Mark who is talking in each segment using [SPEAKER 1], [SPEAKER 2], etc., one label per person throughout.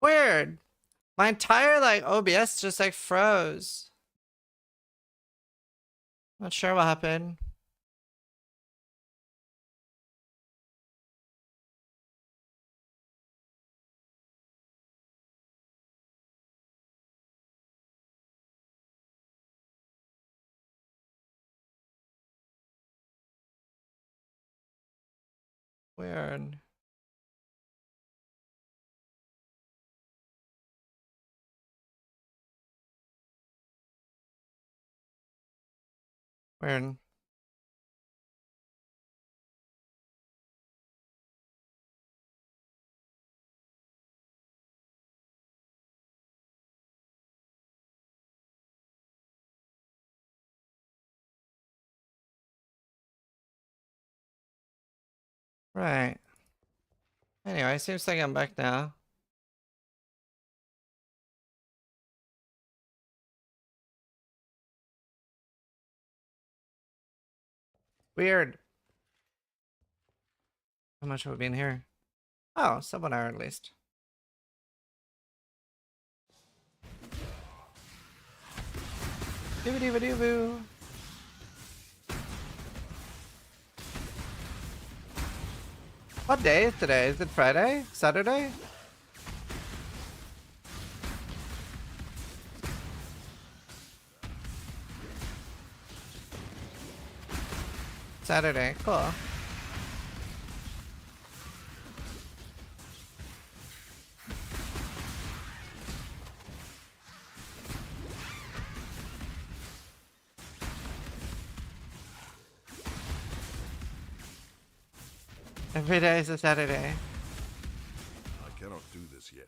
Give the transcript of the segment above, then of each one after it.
[SPEAKER 1] Weird. My entire like OBS just like froze. Not sure what happened. Weird. Weird. Right. Anyway, seems like I'm back now. Weird. How much have we been here? Oh, sub 1 hour at least. Doo-doo-doo-doo. What day is today? Is it Friday? Saturday? Saturday, cool. Every day is a Saturday.
[SPEAKER 2] I cannot do this yet.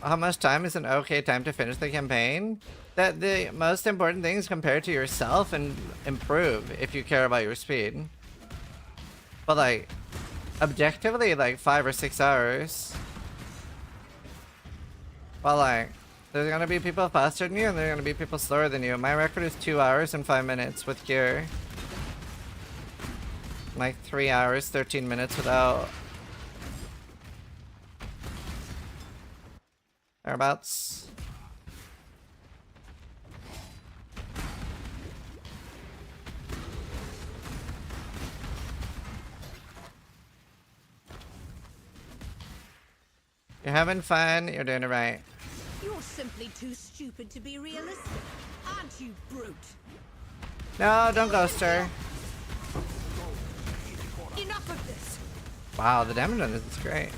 [SPEAKER 1] How much time is an okay time to finish the campaign? That the most important thing is compare to yourself and improve if you care about your speed. But like objectively like 5 or 6 hours. But like there's gonna be people faster than you and there's gonna be people slower than you. My record is 2 hours and 5 minutes with gear. Like 3 hours, 13 minutes without. Thereabouts. You're having fun, you're doing it right.
[SPEAKER 3] You're simply too stupid to be realistic, aren't you, brute?
[SPEAKER 1] No, don't ghost her.
[SPEAKER 3] Enough of this!
[SPEAKER 1] Wow, the damage on this is great.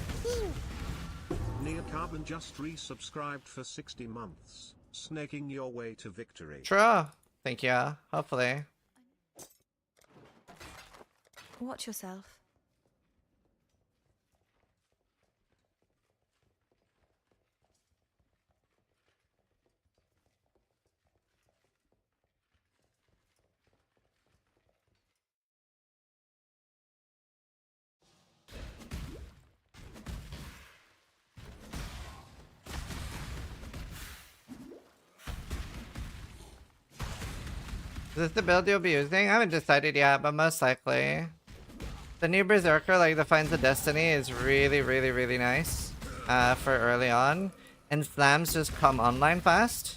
[SPEAKER 4] Neocarbon just resubscribed for 60 months, snaking your way to victory.
[SPEAKER 1] True. Thank you. Hopefully.
[SPEAKER 5] Watch yourself.
[SPEAKER 1] Is this the build you'll be using? I haven't decided yet, but most likely. The new Berserker, like the Finds of Destiny, is really nice for early on. And slams just come online fast.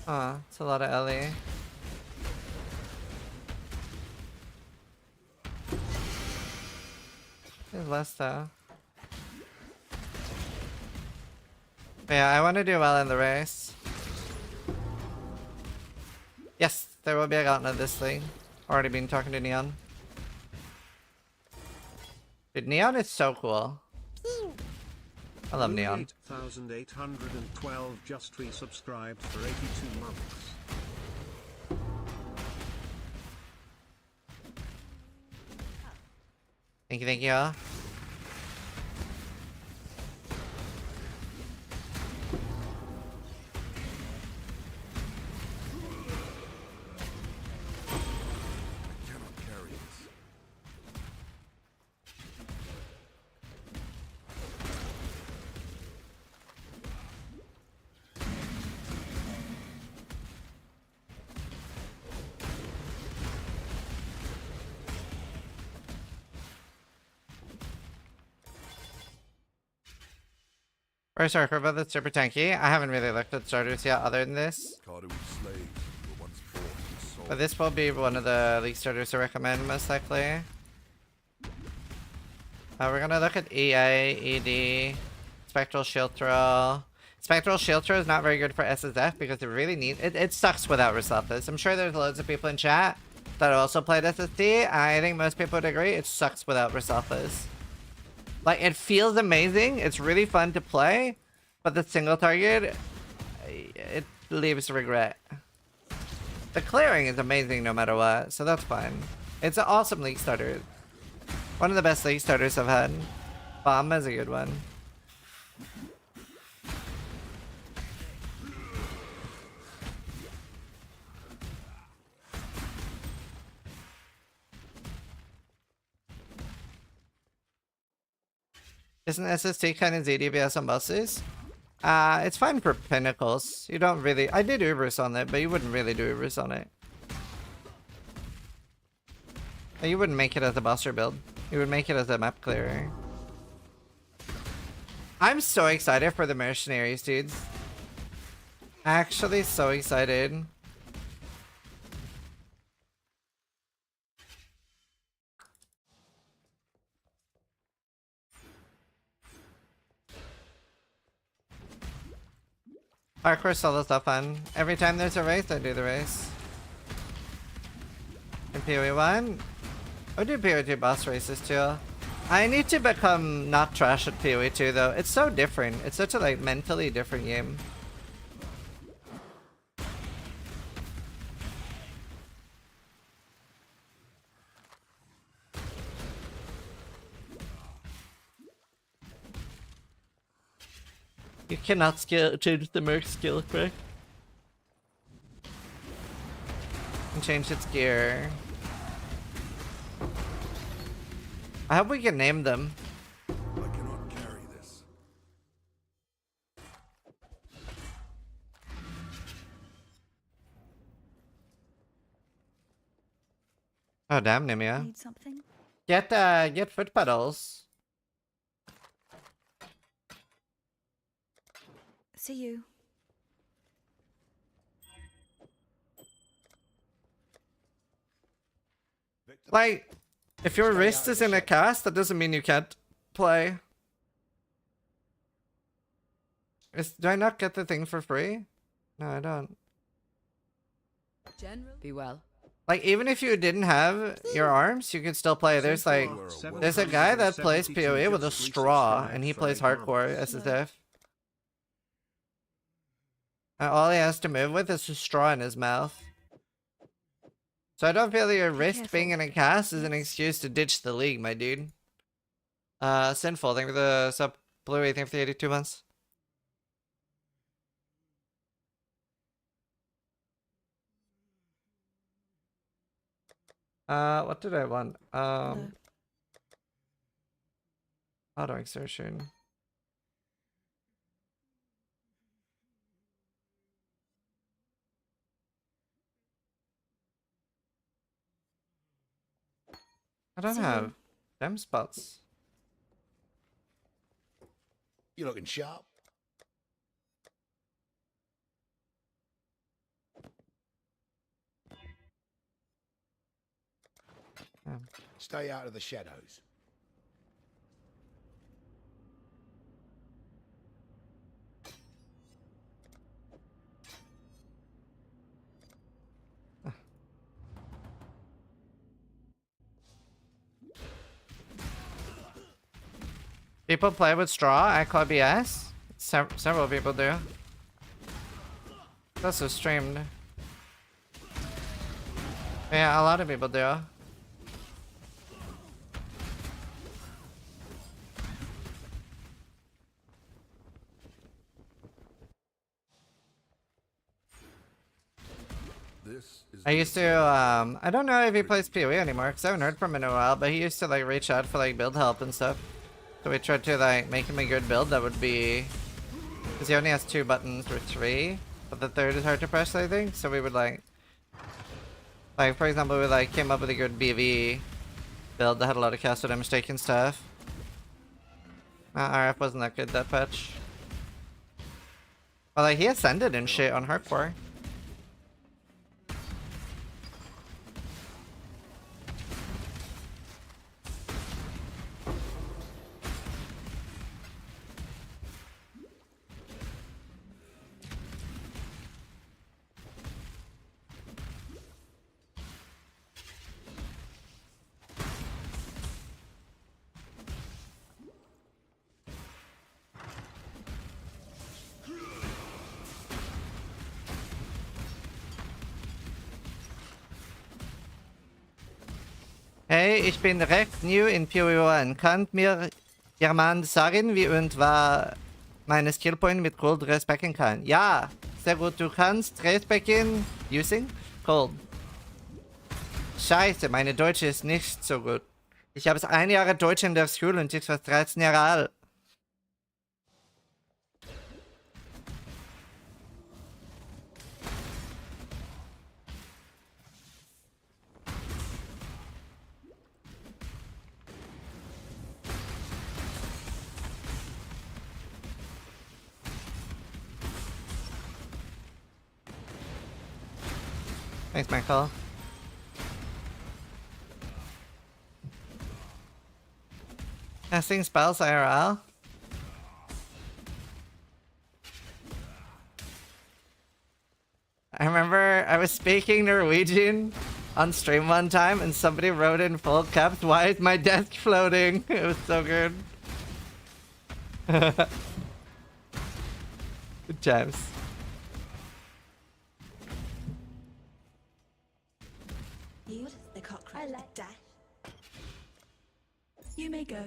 [SPEAKER 1] Huh, it's a lot of Ellie. There's less though. But yeah, I want to do well in the race. Yes, there will be a gauntlet this thing. Already been talking to Neon. Dude, Neon is so cool. I love Neon.
[SPEAKER 4] 8,812 just resubscribed for 82 months.
[SPEAKER 1] Thank you. First Archer build that's super tanky. I haven't really looked at starters yet other than this.
[SPEAKER 2] Cardu's slaves were once bought and sold.
[SPEAKER 1] But this will be one of the league starters to recommend most likely. We're gonna look at EA, ED, Spectral Shield Throw. Spectral Shield Throw is not very good for SSF because it really needs it sucks without Resolvus. I'm sure there's loads of people in chat that also played SSD. I think most people would agree it sucks without Resolvus. Like, it feels amazing, it's really fun to play, but the single target, it leaves regret. The clearing is amazing no matter what, so that's fine. It's an awesome league starter. One of the best league starters I've had. Bomb is a good one. Isn't SST kind of ZDBS on buses? It's fine for pinnacles. You don't really... I did Ubers on it, but you wouldn't really do Ubers on it. You wouldn't make it as a buster build. You would make it as a map clearer. I'm so excited for the mercenaries, dudes. Actually, so excited. Hardcore solo stuff fun. Every time there's a race, I do the race. In PoE 1, I do PoE 2 boss races too. I need to become not trash at PoE 2 though. It's so different. It's such a like mentally different game. You cannot change the merc skill, correct? And change its gear. I hope we can name them.
[SPEAKER 2] I cannot carry this.
[SPEAKER 1] Oh damn, Nimia.
[SPEAKER 5] Need something?
[SPEAKER 1] Get foot pedals.
[SPEAKER 5] See you.
[SPEAKER 1] Like, if your wrist is in a cast, that doesn't mean you can't play. Do I not get the thing for free? No, I don't.
[SPEAKER 3] General, be well.
[SPEAKER 1] Like, even if you didn't have your arms, you could still play. There's like, there's a guy that plays PoE with a straw, and he plays hardcore SSF. And all he has to move with is a straw in his mouth. So I don't feel that your wrist being in a cast is an excuse to ditch the league, my dude. Sinful, thank you for the sub. Bluey, thank you for the 82 months. What did I want? Auto exertion. I don't have them spots.
[SPEAKER 2] You looking sharp? Stay out of the shadows.
[SPEAKER 1] People play with straw at Club ES? Several people do. That's so streamed. Yeah, a lot of people do. I used to, I don't know if he plays PoE anymore, because I haven't heard from him in a while, but he used to, like, reach out for, like, build help and stuff. So we tried to, like, make him a good build that would be... Because he only has 2 buttons or 3, but the third is hard to press, I think, so we would, like, for example, we, like, came up with a good BV build that had a lot of cast with mistake and stuff. RF wasn't that good that patch. Well, like, he ascended and shit on hardcore. Hey, ich bin recht new in PoE1. Kann mir jemand sagen, wie und war meine Skillpoint mit Gold respecken kann? Ja, sehr gut. Du kannst respecken using Gold. Scheiße, meine Deutsche ist nicht so gut. Ich habe 1 Jahr Deutsch in der Schule und ich war 13 Jahre alt. Thanks, Michael. Casting spells IRL. I remember I was speaking Norwegian on stream one time and somebody wrote in full caps, "Why is my desk floating?" It was so good. Good times.
[SPEAKER 5] The cockroach. I like dash. You may go.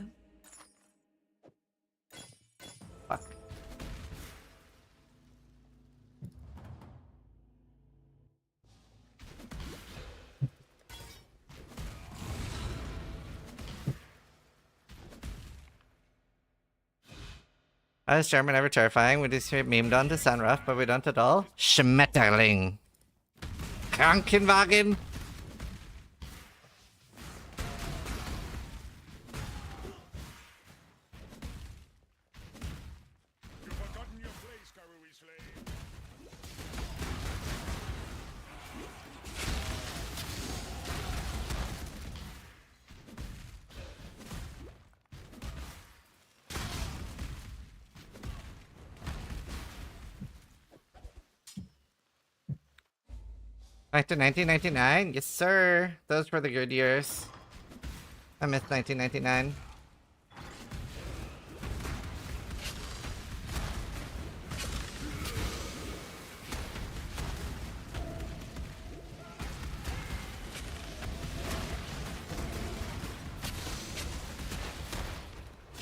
[SPEAKER 1] Fuck. Why is German ever terrifying? We just hear memed on to sound rough, but we don't at all. Schmetterling. Krankenwagen. Back to 1999? Yes, sir. Those were the good years. I miss 1999.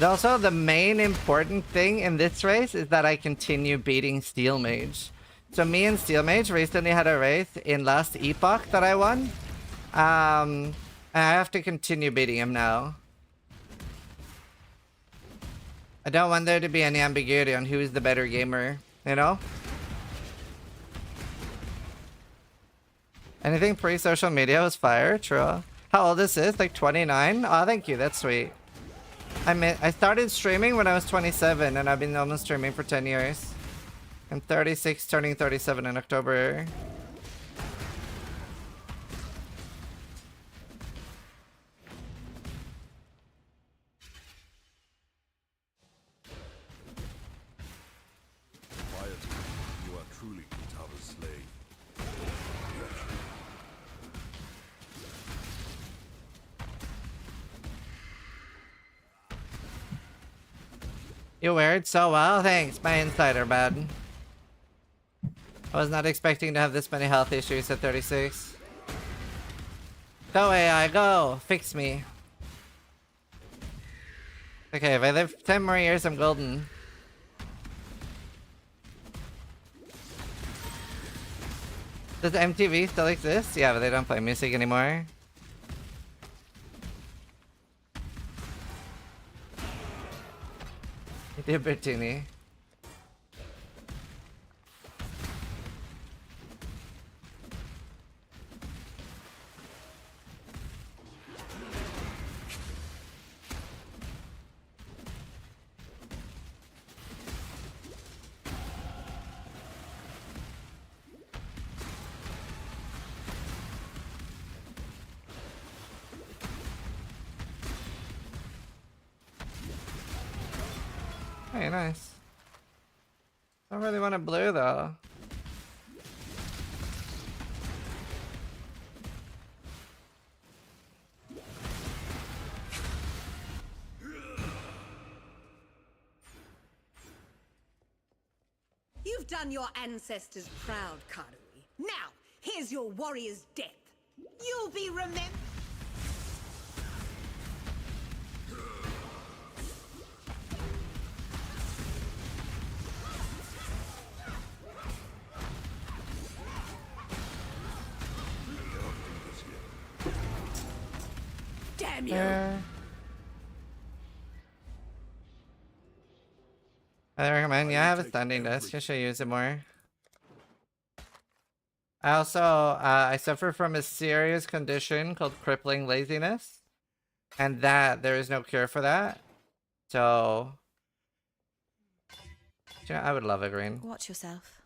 [SPEAKER 1] Also, the main important thing in this race is that I continue beating Steel Mage. So me and Steel Mage recently had a race in last Epoch that I won. I have to continue beating him now. I don't want there to be any ambiguity on who is the better gamer, you know? Anything pre-social media was fire, true. How old is this? Like 29? Oh, thank you, that's sweet. I started streaming when I was 27, and I've been almost streaming for 10 years. I'm 36, turning 37 in October.
[SPEAKER 2] Piety, you are truly Kitava's slave.
[SPEAKER 1] You wear it so well, thanks, my insider bad. I was not expecting to have this many health issues at 36. Go AI, go! Fix me. Okay, if I live 10 more years, I'm golden. Does MTV still exist? Yeah, but they don't play music anymore. Dear Bertini. Hey, nice. I don't really want a blue though.
[SPEAKER 3] You've done your ancestors proud, Karui. Now, here's your warrior's death. You'll be remembered. Damn you!
[SPEAKER 1] I recommend. Yeah, I have a standing desk. You should use it more. I also I suffer from a serious condition called crippling laziness, and that there is no cure for that. So, yeah, I would love a green
[SPEAKER 5] Watch yourself.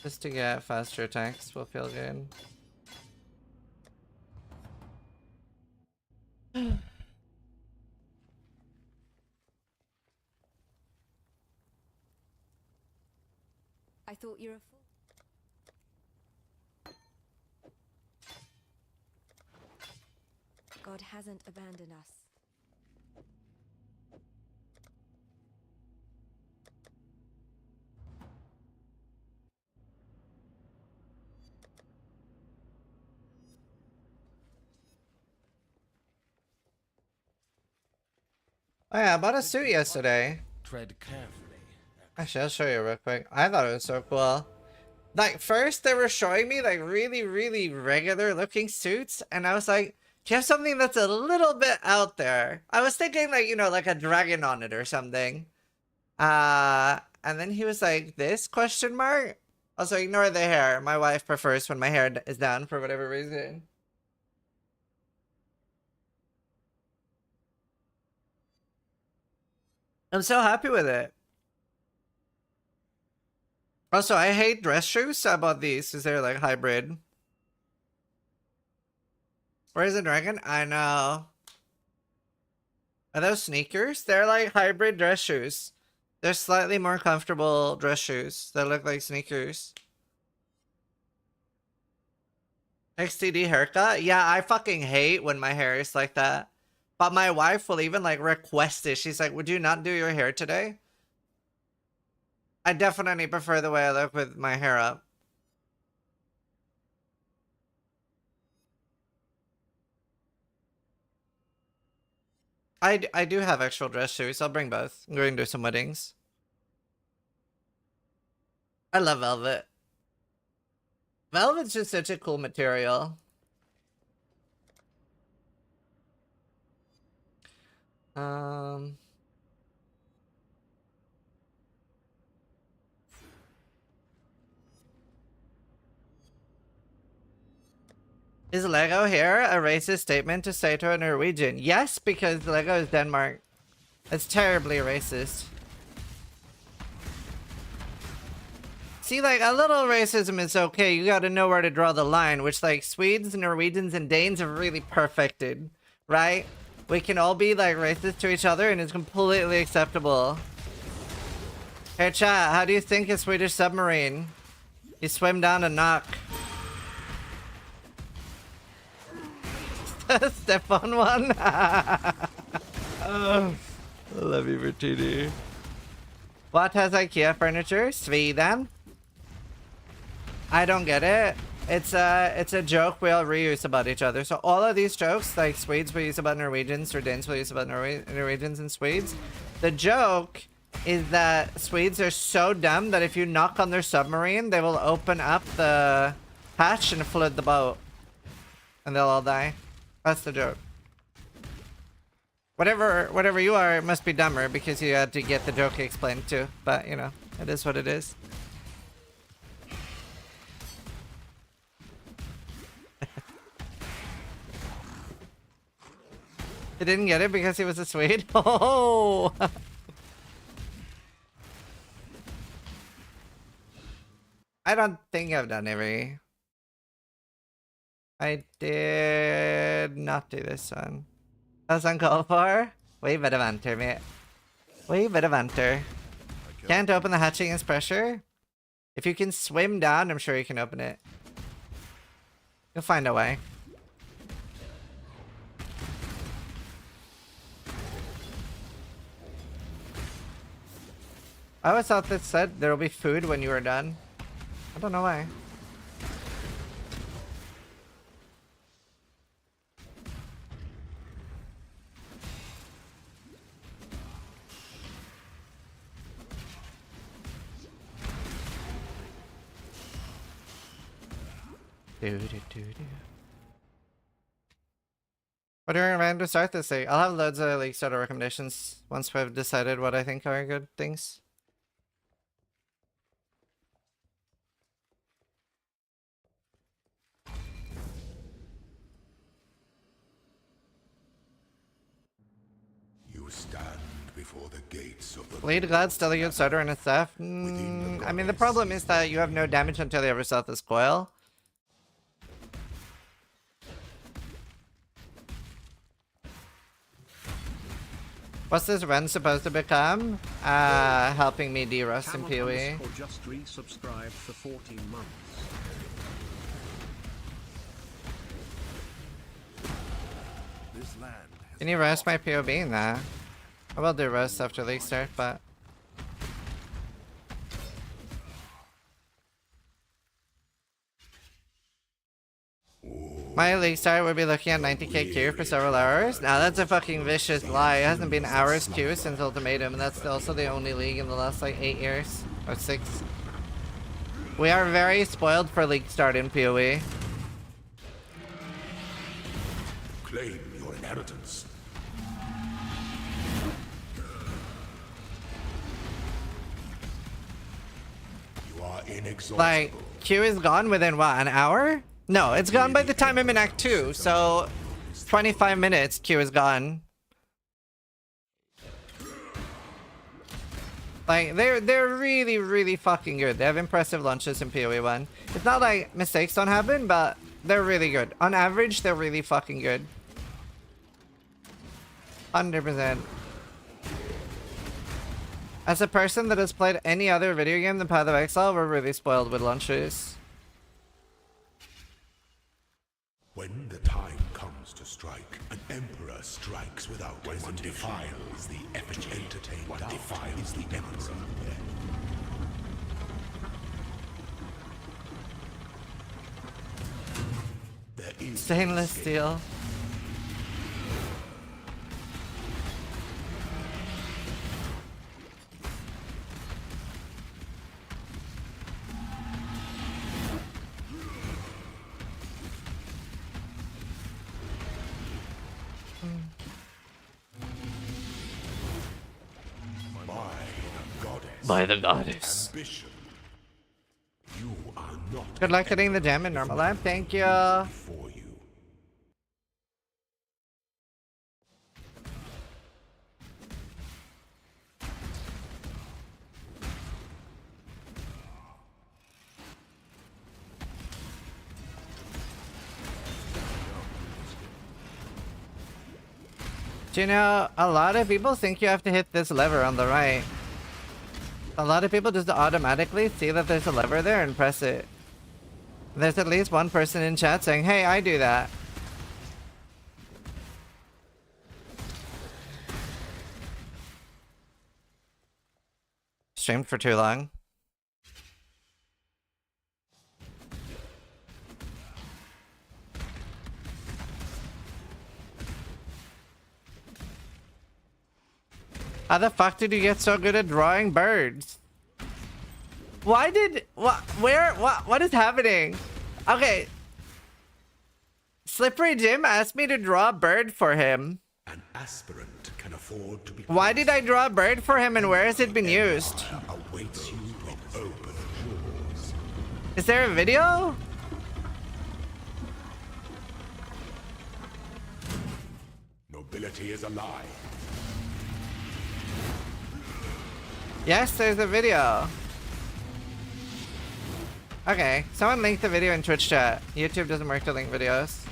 [SPEAKER 1] just to get faster attacks. Will feel good.
[SPEAKER 5] I thought you were a fool. God hasn't abandoned us.
[SPEAKER 1] Oh yeah, I bought a suit yesterday.
[SPEAKER 2] Tread carefully.
[SPEAKER 1] Actually, I'll show you real quick. I thought it was so cool. Like, first they were showing me like really regular looking suits, and I was like, do you have something that's a little bit out there? I was thinking like, you know, like a dragon on it or something. And then he was like, this question mark? Also, ignore the hair. My wife prefers when my hair is down for whatever reason. I'm so happy with it. Also, I hate dress shoes, so I bought these because they're like hybrid. Where's the dragon? I know. Are those sneakers? They're like hybrid dress shoes. They're slightly more comfortable dress shoes that look like sneakers. XTD haircut? Yeah, I fucking hate when my hair is like that. But my wife will even like request it. She's like, would you not do your hair today? I definitely prefer the way I look with my hair up. I do have actual dress shoes. I'll bring both. I'm going to some weddings. I love velvet. Velvet's just such a cool material. Is Lego here a racist statement to say to a Norwegian? Yes, because Lego is Denmark. It's terribly racist. See, like, a little racism is okay. You gotta know where to draw the line, which, like, Swedes, Norwegians, and Danes have really perfected, right? We can all be, like, racist to each other, and it's completely acceptable. Hey, chat, how do you think a Swedish submarine? You swim down a knock. Step on one. Oh, I love you, Bertini. What has IKEA furniture? Sweden. I don't get it. It's a joke we all reuse about each other. So all of these jokes, like Swedes will use about Norwegians, or Danes will use about Norwegians and Swedes. The joke is that Swedes are so dumb that if you knock on their submarine, they will open up the hatch and flood the boat, and they'll all die. That's the joke. Whatever you are, it must be dumber because you had to get the joke explained too. But, you know, it is what it is. He didn't get it because he was a Swede? Oh! I don't think I've done every... I did not do this one. That's uncalled for. Way better banter, mate. Way better banter. Can't open the hatch against pressure? If you can swim down, I'm sure you can open it. You'll find a way. I always thought this said there will be food when you are done. I don't know why. What are you going to start this thing? I'll have loads of League starter recommendations once we've decided what I think are good things.
[SPEAKER 2] You stand before the gates of the
[SPEAKER 1] Lead Glad, still a good starter and a staff. I mean, the problem is that you have no damage until you ever south this coil. What's this run supposed to become? Helping me de-rust in PoE.
[SPEAKER 4] Just resubscribed for 14 months.
[SPEAKER 2] this land has
[SPEAKER 1] Can you rest my POB in that? I will do rest after league start, but... My league start would be looking at 90k Q for several hours. Now that's a fucking vicious lie. It hasn't been hours Q since Ultimatum, and that's also the only league in the last like 8 years. Or 6. We are very spoiled for league start in PoE.
[SPEAKER 2] claim your inheritance. You are inexhaustible.
[SPEAKER 1] Like, Q is gone within what, an hour? No, it's gone by the time I'm in Act 2, so 25 minutes, Q is gone. Like, they're really, really fucking good. They have impressive launches in PoE 1. It's not like mistakes don't happen, but they're really good. On average, they're really fucking good. 100%. As a person that has played any other video game than Path of Exile, we're really spoiled with launches.
[SPEAKER 2] When the time comes to strike, an emperor strikes without hesitation. One defiles the effigy. Entertain one defiles the emperor. There is
[SPEAKER 1] Stainless steel. By the goddess.
[SPEAKER 2] ambition. You are not
[SPEAKER 1] Good luck getting the gem in normal life. Thank you.
[SPEAKER 2] for you.
[SPEAKER 1] Do you know, a lot of people think you have to hit this lever on the right. A lot of people just automatically see that there's a lever there and press it. There's at least one person in chat saying, hey, I do that. Streamed for too long. How the fuck did you get so good at drawing birds? Why did... what is happening? Okay. Slippery Jim asked me to draw a bird for him.
[SPEAKER 2] An aspirant can afford to be.
[SPEAKER 1] Why did I draw a bird for him and where has it been used?
[SPEAKER 2] Awaits you with open jaws.
[SPEAKER 1] Is there a video?
[SPEAKER 2] Nobility is a lie.
[SPEAKER 1] Yes, there's a video. Okay, someone linked the video in Twitch chat. YouTube doesn't work to link videos.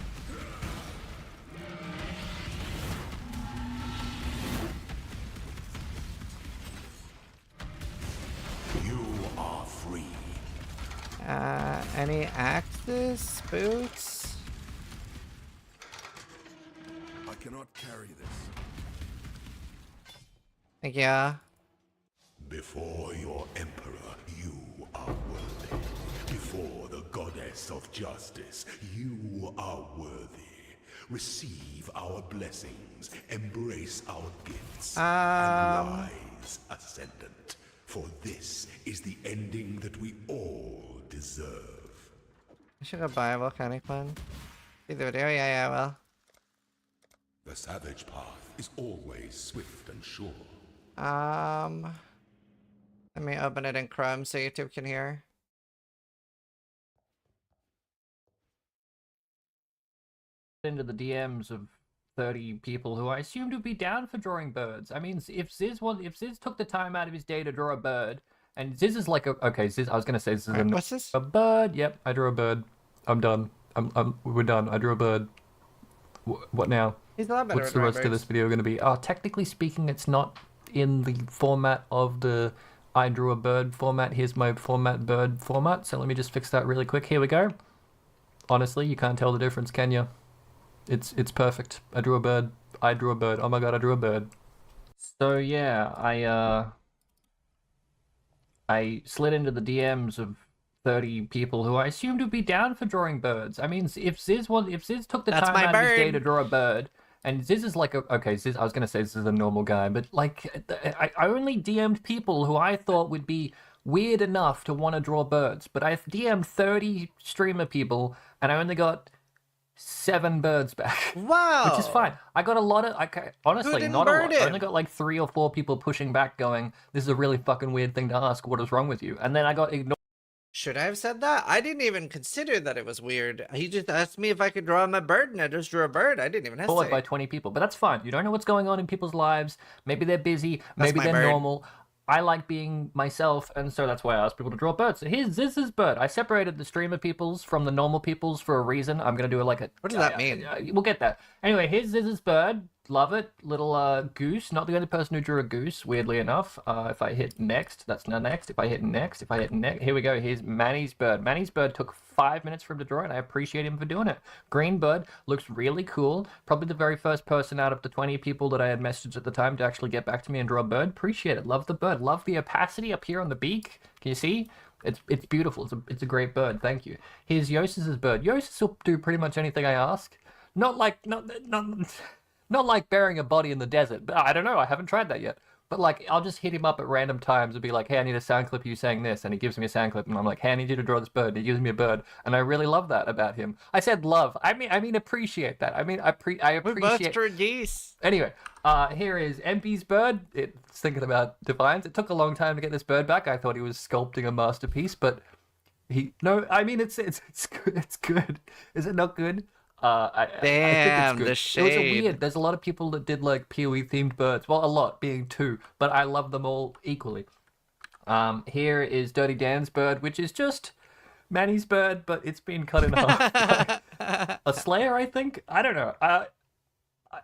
[SPEAKER 1] Any axes? Boots?
[SPEAKER 2] I cannot carry this.
[SPEAKER 1] Thank you.
[SPEAKER 2] Before your emperor, you are worthy. Before the goddess of justice, you are worthy. Receive our blessings, embrace our gifts, and rise ascendant. For this is the ending that we all deserve.
[SPEAKER 1] I should go buy a volcanic one. See the video? Yeah, I will.
[SPEAKER 2] The savage path is always swift and sure.
[SPEAKER 1] Let me open it in Chrome so YouTube can hear.
[SPEAKER 6] Into the DMs of 30 people who I assumed would be down for drawing birds. I mean, if Ziz took the time out of his day to draw a bird, and Ziz is like okay, Ziz, I was gonna say Ziz is
[SPEAKER 1] What's this?
[SPEAKER 6] a bird. Yep, I drew a bird. I'm done. We're done. I drew a bird. What now?
[SPEAKER 1] He's a lot better.
[SPEAKER 6] What's the rest of this video going to be? Technically speaking, it's not in the format of the I drew a bird format. Here's my format bird format. So let me just fix that really quick. Here we go. Honestly, you can't tell the difference, can you? It's perfect. I drew a bird. I drew a bird. Oh my god, I drew a bird. So yeah, I slid into the DMs of 30 people who I assumed would be down for drawing birds. I mean, if Ziz took the time out of his day to draw a bird, and Ziz is like okay, Ziz, I was gonna say Ziz is a normal guy, but like I only DM'd people who I thought would be weird enough to want to draw birds, but I've DM'd 30 streamer people, and I only got 7 birds back.
[SPEAKER 1] Wow.
[SPEAKER 6] Which is fine. I got a lot of, honestly, not a lot.
[SPEAKER 1] It?
[SPEAKER 6] I only got like 3 or 4 people pushing back going, this is a really fucking weird thing to ask. What is wrong with you? And then I got ignored.
[SPEAKER 1] Should I have said that? I didn't even consider that it was weird. He just asked me if I could draw him a bird, and I just drew a bird. I didn't even hesitate.
[SPEAKER 6] By 20 people, but that's fine. You don't know what's going on in people's lives. Maybe they're busy. Maybe they're normal. I like being myself, and so that's why I asked people to draw birds. So here's Ziz's bird. I separated the streamer peoples from the normal peoples for a reason. I'm going to do like a...
[SPEAKER 1] What does that mean?
[SPEAKER 6] We'll get there. Anyway, here's Ziz's bird. Love it. Little goose. Not the only person who drew a goose, weirdly enough. If I hit next, that's not next. If I hit next, here we go. Here's Manny's bird. Manny's bird took 5 minutes for him to draw, and I appreciate him for doing it. Green bird looks really cool. Probably the very first person out of the 20 people that I had messaged at the time to actually get back to me and draw a bird. Appreciate it. Love the bird. Love the opacity up here on the beak. Can you see? It's beautiful. It's a great bird. Thank you. Here's Yosis's bird. Yosis will do pretty much anything I ask. Not like burying a body in the desert. But I don't know. I haven't tried that yet. But like, I'll just hit him up at random times and be like, hey, I need a sound clip of you saying this. And he gives me a sound clip. And I'm like, hey, I need you to draw this bird. And he gives me a bird. And I really love that about him. I said love. I mean appreciate that. I appreciate...
[SPEAKER 1] We both drew geese.
[SPEAKER 6] Anyway, here is MP's bird. It's thinking about Defiance. It took a long time to get this bird back. I thought he was sculpting a masterpiece. But it's good. It's good. Is it not good? I think it's good.
[SPEAKER 1] The shade.
[SPEAKER 6] It was there's a lot of people that did like PoE themed birds. Well, a lot, being 2, but I love them all equally. Here is Dirty Dan's bird, which is just Manny's bird, but it's been cut in half. A Slayer, I think? I don't know.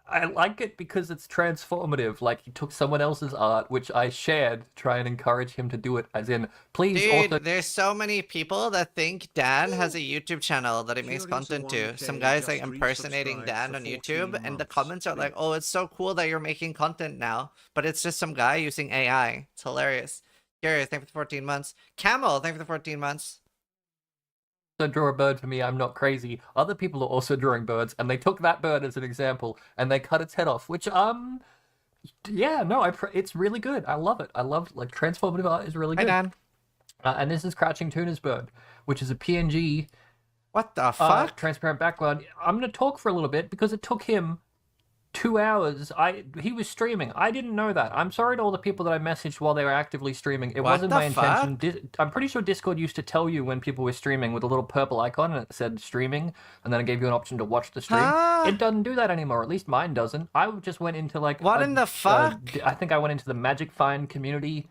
[SPEAKER 6] I like it because it's transformative. Like, he took someone else's art, which I shared, to try and encourage him to do it. As in, please.
[SPEAKER 1] Dude,
[SPEAKER 6] also...
[SPEAKER 1] there's so many people that think Dan has a YouTube channel that he makes content to. Some guys like impersonating Dan on YouTube, and the comments are like, "Oh, it's so cool that you're making content now," but it's just some guy using AI. It's hilarious. Curious, thank you for the 14 months. Camel, thank you for the 14 months.
[SPEAKER 6] Draw a bird for me, I'm not crazy. Other people are also drawing birds, and they took that bird as an example, and they cut its head off, which, yeah, no, it's really good. I love it. I love, like, transformative art is really good.
[SPEAKER 1] Hi, Dan.
[SPEAKER 6] And this is Crouching Tuna's bird, which is a PNG.
[SPEAKER 1] What the fuck?
[SPEAKER 6] Transparent background. I'm going to talk for a little bit, because it took him 2 hours. He was streaming. I didn't know that. I'm sorry to all the people that I messaged while they were actively streaming. It wasn't my intention. I'm pretty sure Discord used to tell you when people were streaming with a little purple icon and it said streaming, and then it gave you an option to watch the stream. It doesn't do that anymore. At least mine doesn't. I just went into like...
[SPEAKER 1] What in the fuck?
[SPEAKER 6] I think I went into the Magic Find community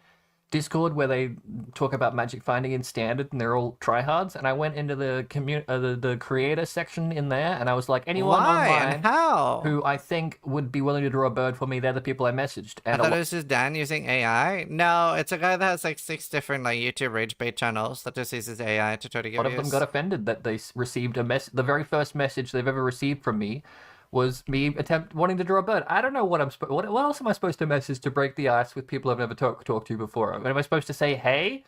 [SPEAKER 6] Discord where they talk about magic finding in standard and they're all tryhards, and I went into the the creator section in there, and I was like, anyone
[SPEAKER 1] Why
[SPEAKER 6] online
[SPEAKER 1] and how?
[SPEAKER 6] who I think would be willing to draw a bird for me, they're the people I messaged.
[SPEAKER 1] I
[SPEAKER 6] And
[SPEAKER 1] thought it was just Dan using AI. No, it's a guy that has like 6 different like YouTube rage bait channels that just uses AI to try to
[SPEAKER 6] a
[SPEAKER 1] get
[SPEAKER 6] lot of them
[SPEAKER 1] views.
[SPEAKER 6] got offended that they received a mess. The very first message they've ever received from me was me wanting to draw a bird. I don't know what I'm what else am I supposed to message to break the ice with people I've never talked to before? Am I supposed to say hey,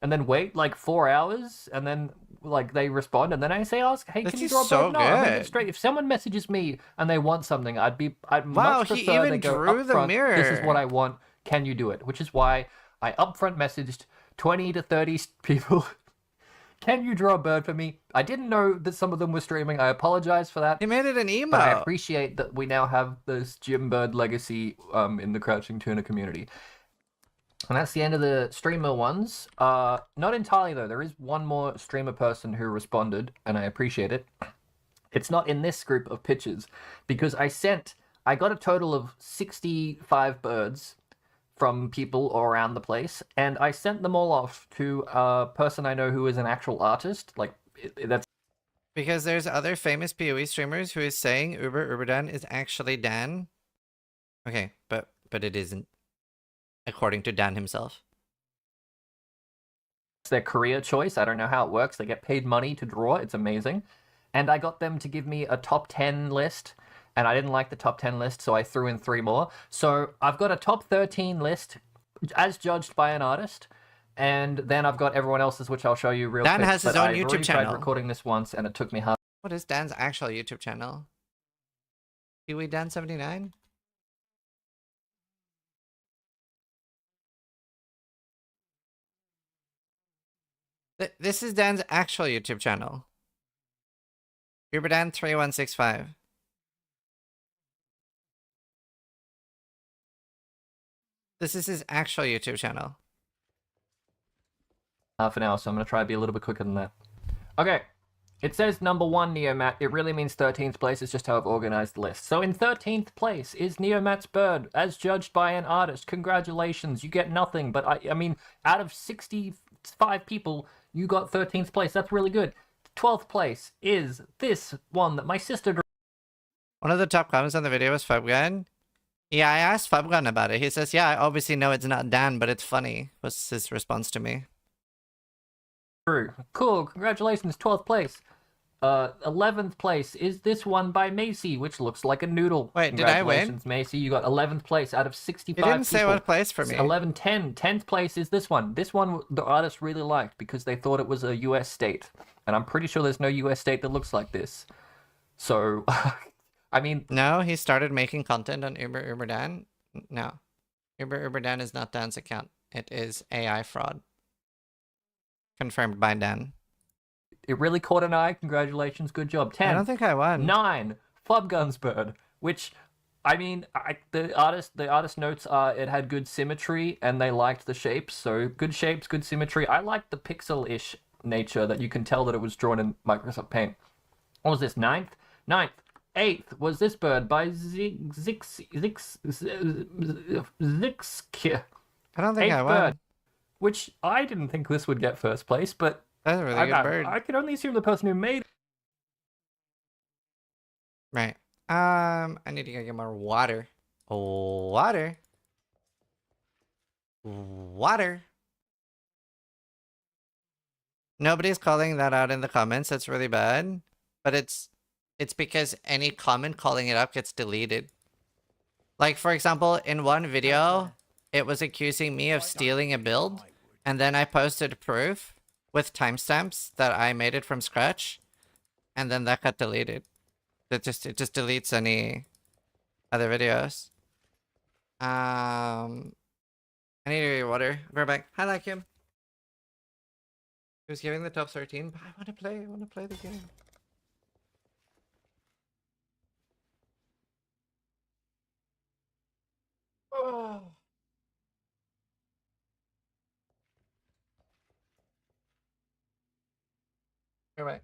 [SPEAKER 6] and then wait like 4 hours, and then like they respond, and then I say ask, hey,
[SPEAKER 1] This
[SPEAKER 6] can you
[SPEAKER 1] is
[SPEAKER 6] draw a
[SPEAKER 1] so
[SPEAKER 6] bird? No, I'm gonna
[SPEAKER 1] good.
[SPEAKER 6] get straight. If someone messages me and they want something, I'd
[SPEAKER 1] Wow,
[SPEAKER 6] much
[SPEAKER 1] he
[SPEAKER 6] prefer
[SPEAKER 1] even
[SPEAKER 6] they go
[SPEAKER 1] drew the
[SPEAKER 6] upfront. This is what
[SPEAKER 1] mirror.
[SPEAKER 6] I want. Can you do it? Which is why I upfront messaged 20 to 30 people. Can you draw a bird for me? I didn't know that some of them were streaming. I apologize for that.
[SPEAKER 1] He made it an emo.
[SPEAKER 6] But I appreciate that we now have this Jim Bird legacy in the Crouching Tuna community. And that's the end of the streamer ones. Not entirely, though. There is one more streamer person who responded, and I appreciate it. It's not in this group of pictures, because I got a total of 65 birds from people all around the place, and I sent them all off to a person I know who is an actual artist. Like, that's
[SPEAKER 1] Because there's other famous PoE streamers who is saying Uberdan is actually Dan. Okay, but it isn't. According to Dan himself.
[SPEAKER 6] their career choice. I don't know how it works. They get paid money to draw. It's amazing. And I got them to give me a top 10 list, and I didn't like the top 10 list, so I threw in 3 more. So I've got a top 13 list as judged by an artist, and then I've got everyone else's, which I'll show you real quick.
[SPEAKER 1] Dan has his
[SPEAKER 6] but
[SPEAKER 1] own
[SPEAKER 6] I've
[SPEAKER 1] YouTube
[SPEAKER 6] already
[SPEAKER 1] channel.
[SPEAKER 6] tried recording this once, and it took me half.
[SPEAKER 1] What is Dan's actual YouTube channel? PoE Dan79? This is Dan's actual YouTube channel. Uberdan3165. This is his actual YouTube channel.
[SPEAKER 6] Half an hour, so I'm going to try to be a little bit quicker than that. Okay. It says number 1 Neomat. It really means 13th place. It's just how I've organized the list. So in 13th place is Neomat's Bird, as judged by an artist. Congratulations. You get nothing. But I mean, out of 65 people, you got 13th place. That's really good. 12th place is this one that my sister drew.
[SPEAKER 1] One of the top comments on the video was Fubgun. Yeah, I asked Fubgun about it. He says, yeah, I obviously know it's not Dan, but it's funny, was his response to me.
[SPEAKER 6] Cool. Congratulations. 12th place. 11th place is this one by Macy, which looks like a noodle.
[SPEAKER 1] Wait, did I win?
[SPEAKER 6] Congratulations, Macy. You got 11th place out of 65
[SPEAKER 1] He didn't say
[SPEAKER 6] people.
[SPEAKER 1] what place for me.
[SPEAKER 6] 11, 10. 10th place is this one. This one the artist really liked because they thought it was a US state. And I'm pretty sure there's no US state that looks like this. So, I mean...
[SPEAKER 1] No, he started making content on Uberdan. No. Uberdan is not Dan's account. It is AI fraud. Confirmed by Dan.
[SPEAKER 6] It really caught an eye. Congratulations. Good job. 10.
[SPEAKER 1] I don't think I won.
[SPEAKER 6] 9. Flubgun's Bird, which... I mean, the artist notes are it had good symmetry and they liked the shapes. So good shapes, good symmetry. I liked the pixel-ish nature that you can tell that it was drawn in Microsoft Paint. What was this? 9th? 9th. 8th was this bird by Zix.
[SPEAKER 1] I don't think I
[SPEAKER 6] 8th
[SPEAKER 1] won.
[SPEAKER 6] bird, which I didn't think this would get first place, but
[SPEAKER 1] That's a really good bird.
[SPEAKER 6] I can only assume the person who made.
[SPEAKER 1] Right. I need to go get more water. Water. Water. Nobody's calling that out in the comments. That's really bad. But it's because any comment calling it up gets deleted. Like, for example, in one video, it was accusing me of stealing a build. And then I posted proof with timestamps that I made it from scratch. And then that got deleted. It just deletes any other videos. I need to get water. We're back. Hi, like him. He was giving the top 13, but I want to play. I want to play the game. Oh. We're back.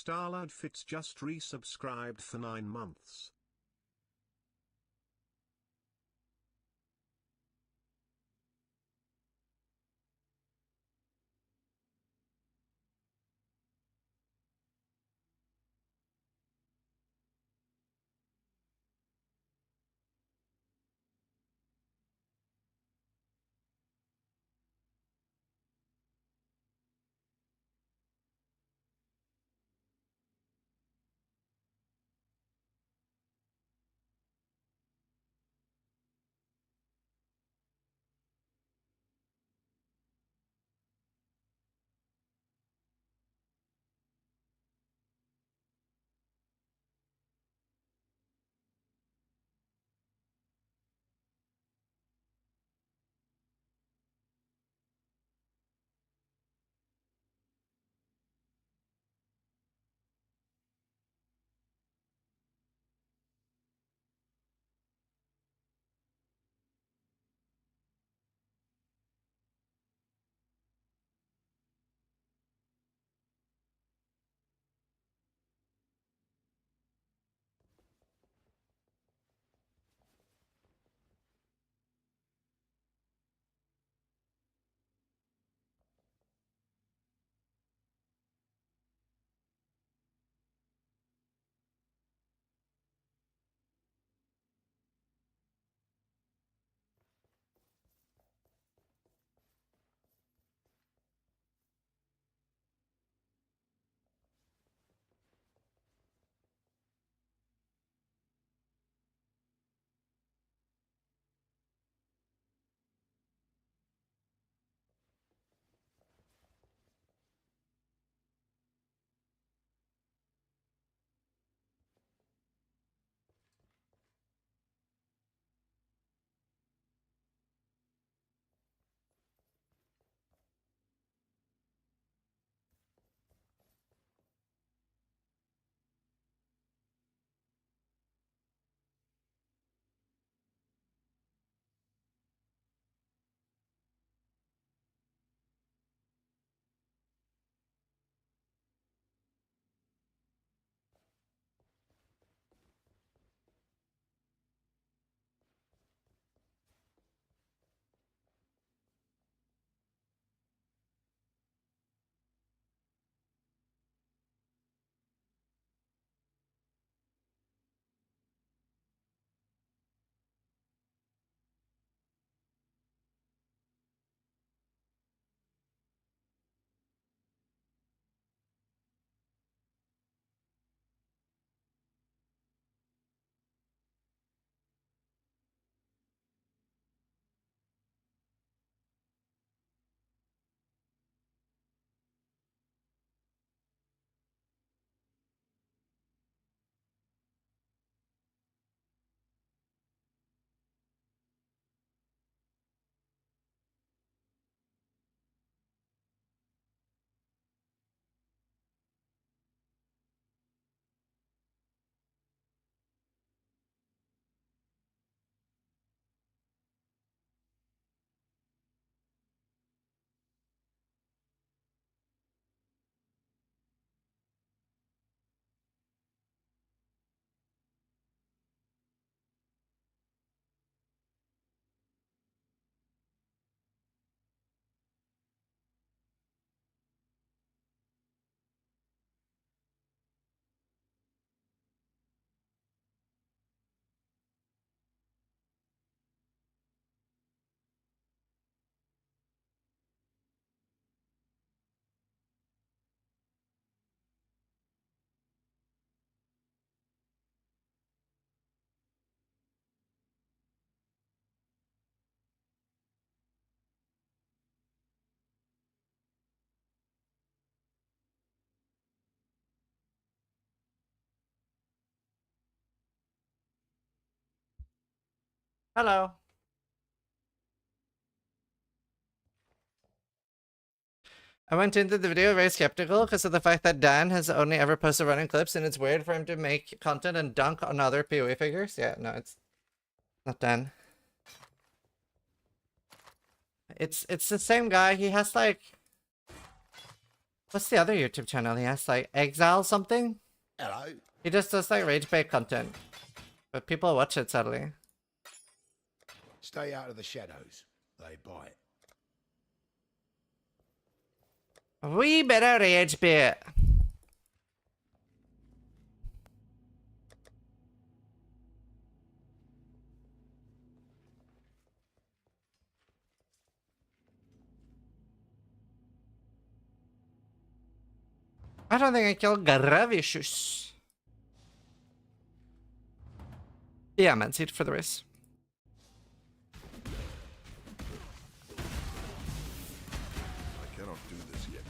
[SPEAKER 4] Starloud Fits just resubscribed for 9 months.
[SPEAKER 1] Hello. I went into the video very skeptical because of the fact that Dan has only ever posted running clips, and it's weird for him to make content and dunk on other PoE figures. Yeah, no, it's not Dan. It's the same guy. He has like What's the other YouTube channel he has? Like Exile something?
[SPEAKER 2] Hello.
[SPEAKER 1] He just does like rage bait content. But people watch it sadly.
[SPEAKER 2] Stay out of the shadows. They bite.
[SPEAKER 1] We better rage bait. I don't think I killed Gravicious. Yeah, man, seed for the race.
[SPEAKER 2] I cannot do this yet.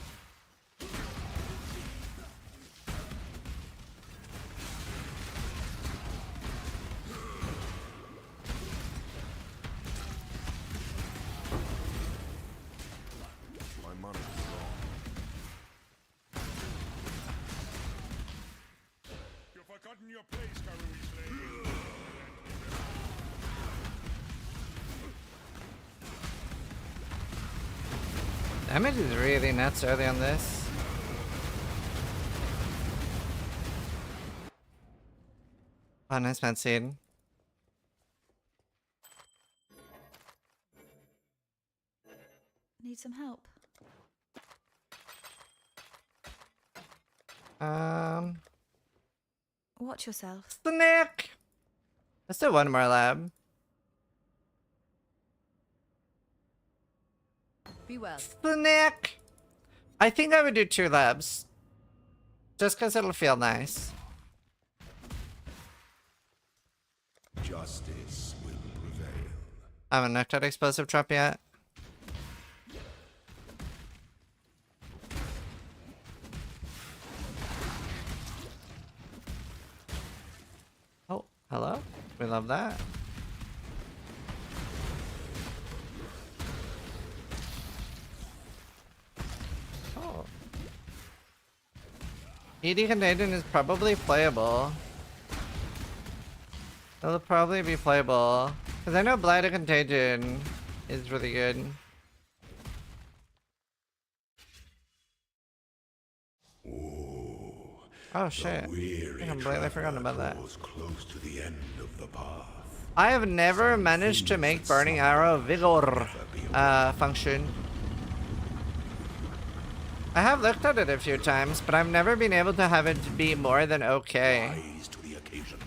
[SPEAKER 2] My money is wrong. You've forgotten your place, Karui Slave.
[SPEAKER 1] Damage is really nuts early on this. Oh, nice man seed.
[SPEAKER 5] Need some help. Watch yourself.
[SPEAKER 1] Snack! Let's do one more lab.
[SPEAKER 5] Be well.
[SPEAKER 1] Snack! I think I would do 2 labs. Just because it'll feel nice.
[SPEAKER 2] Justice will prevail.
[SPEAKER 1] I haven't knocked out explosive trap yet. Oh, hello? We love that. Oh. ED Contagion is probably playable. It'll probably be playable. Because I know Blighted Contagion is really good. Oh shit. I completely forgotten about that.
[SPEAKER 2] Close to the end of the path.
[SPEAKER 1] I have never managed to make Burning Arrow Vigor function. I have looked at it a few times, but I've never been able to have it be more than okay.
[SPEAKER 2] Rise to the occasion.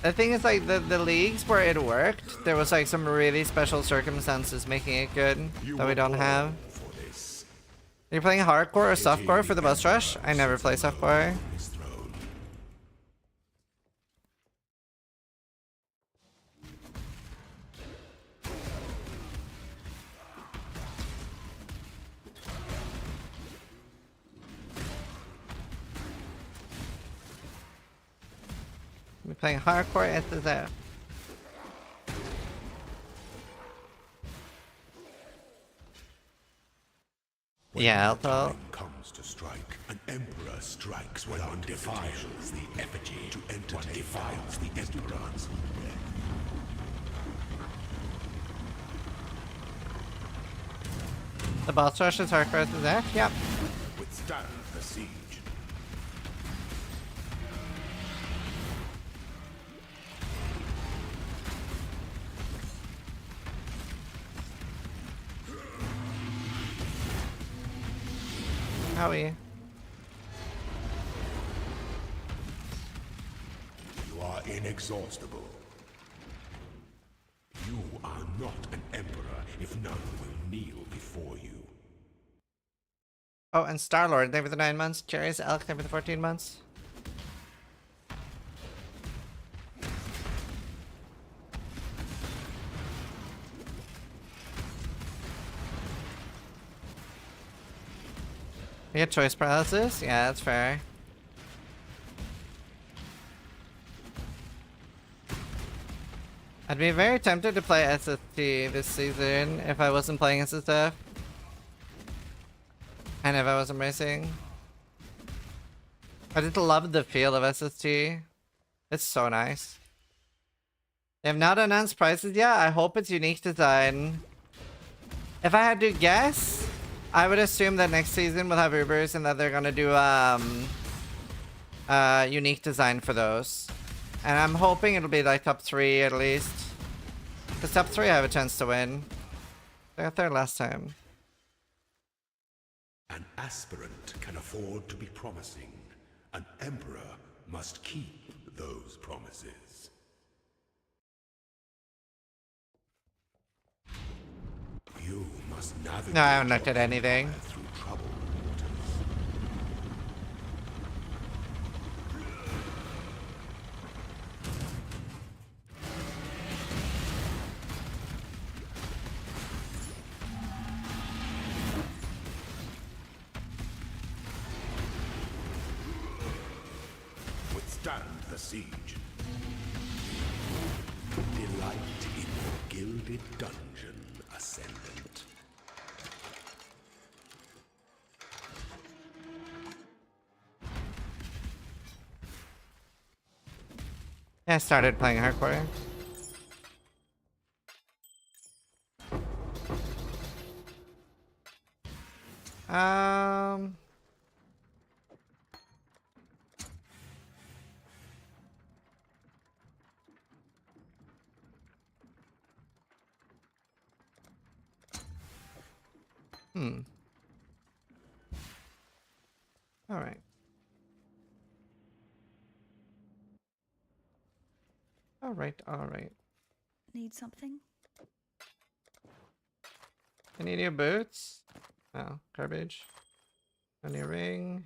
[SPEAKER 1] The thing is, like, the leagues where it worked, there was like some really special circumstances making it good that we don't have.
[SPEAKER 2] For this.
[SPEAKER 1] Are you playing hardcore or softcore for the boss rush? I never play softcore.
[SPEAKER 2] His throne.
[SPEAKER 1] We're playing hardcore SSF. Yeah, Alto.
[SPEAKER 2] Time comes to strike. An emperor strikes when one defiles the effigy. To entertain defiles the emperor.
[SPEAKER 1] The boss rush is hardcore SSF? Yep.
[SPEAKER 2] Withstand the siege.
[SPEAKER 1] Howie.
[SPEAKER 2] You are inexhaustible. You are not an emperor if none will kneel before you.
[SPEAKER 1] Oh, and Star-Lord, they were the 9 months. Curious Elk, they were the 14 months. We had choice paralysis? Yeah, that's fair. I'd be very tempted to play SST this season if I wasn't playing SSF. And if I wasn't racing. I just love the feel of SST. It's so nice. They have not announced prices yet. I hope it's unique design. If I had to guess, I would assume that next season we'll have Ubers and that they're gonna do unique design for those. And I'm hoping it'll be like top 3 at least. Because top 3 I have a chance to win. I got there last time.
[SPEAKER 2] An aspirant can afford to be promising. An emperor must keep those promises. You must navigate
[SPEAKER 1] No, I haven't looked at anything.
[SPEAKER 2] through troubled waters. Withstand the siege. Delight in the gilded dungeon, Ascendant.
[SPEAKER 1] Yeah, I started playing hardcore. Um... Alright. Alright.
[SPEAKER 5] Need something?
[SPEAKER 1] Any new boots? Oh, garbage. A new ring.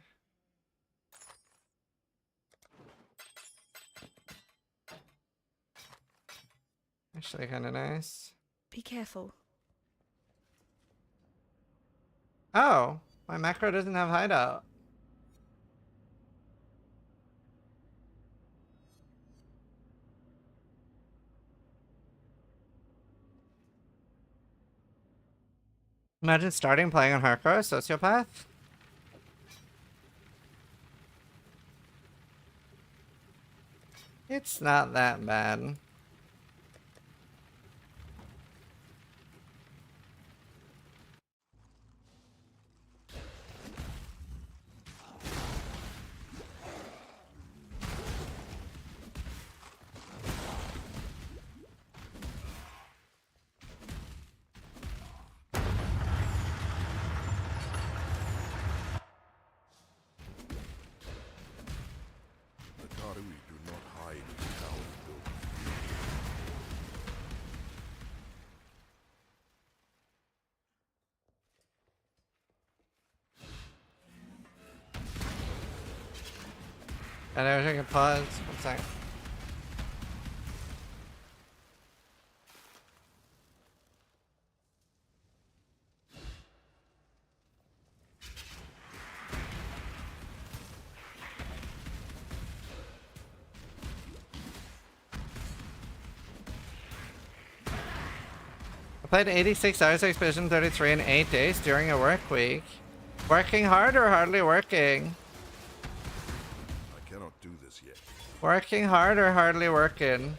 [SPEAKER 1] Actually kinda nice.
[SPEAKER 5] Be careful.
[SPEAKER 1] Oh! My macro doesn't have hideout. Imagine starting playing on hardcore, sociopath. It's not that bad.
[SPEAKER 2] The Karui do not hide in towers built.
[SPEAKER 1] And I wish I could pause. One second. I played 86 hours Expedition 33 in 8 days during a work week. Working hard or hardly working?
[SPEAKER 2] I cannot do this yet.
[SPEAKER 1] Working hard or hardly working?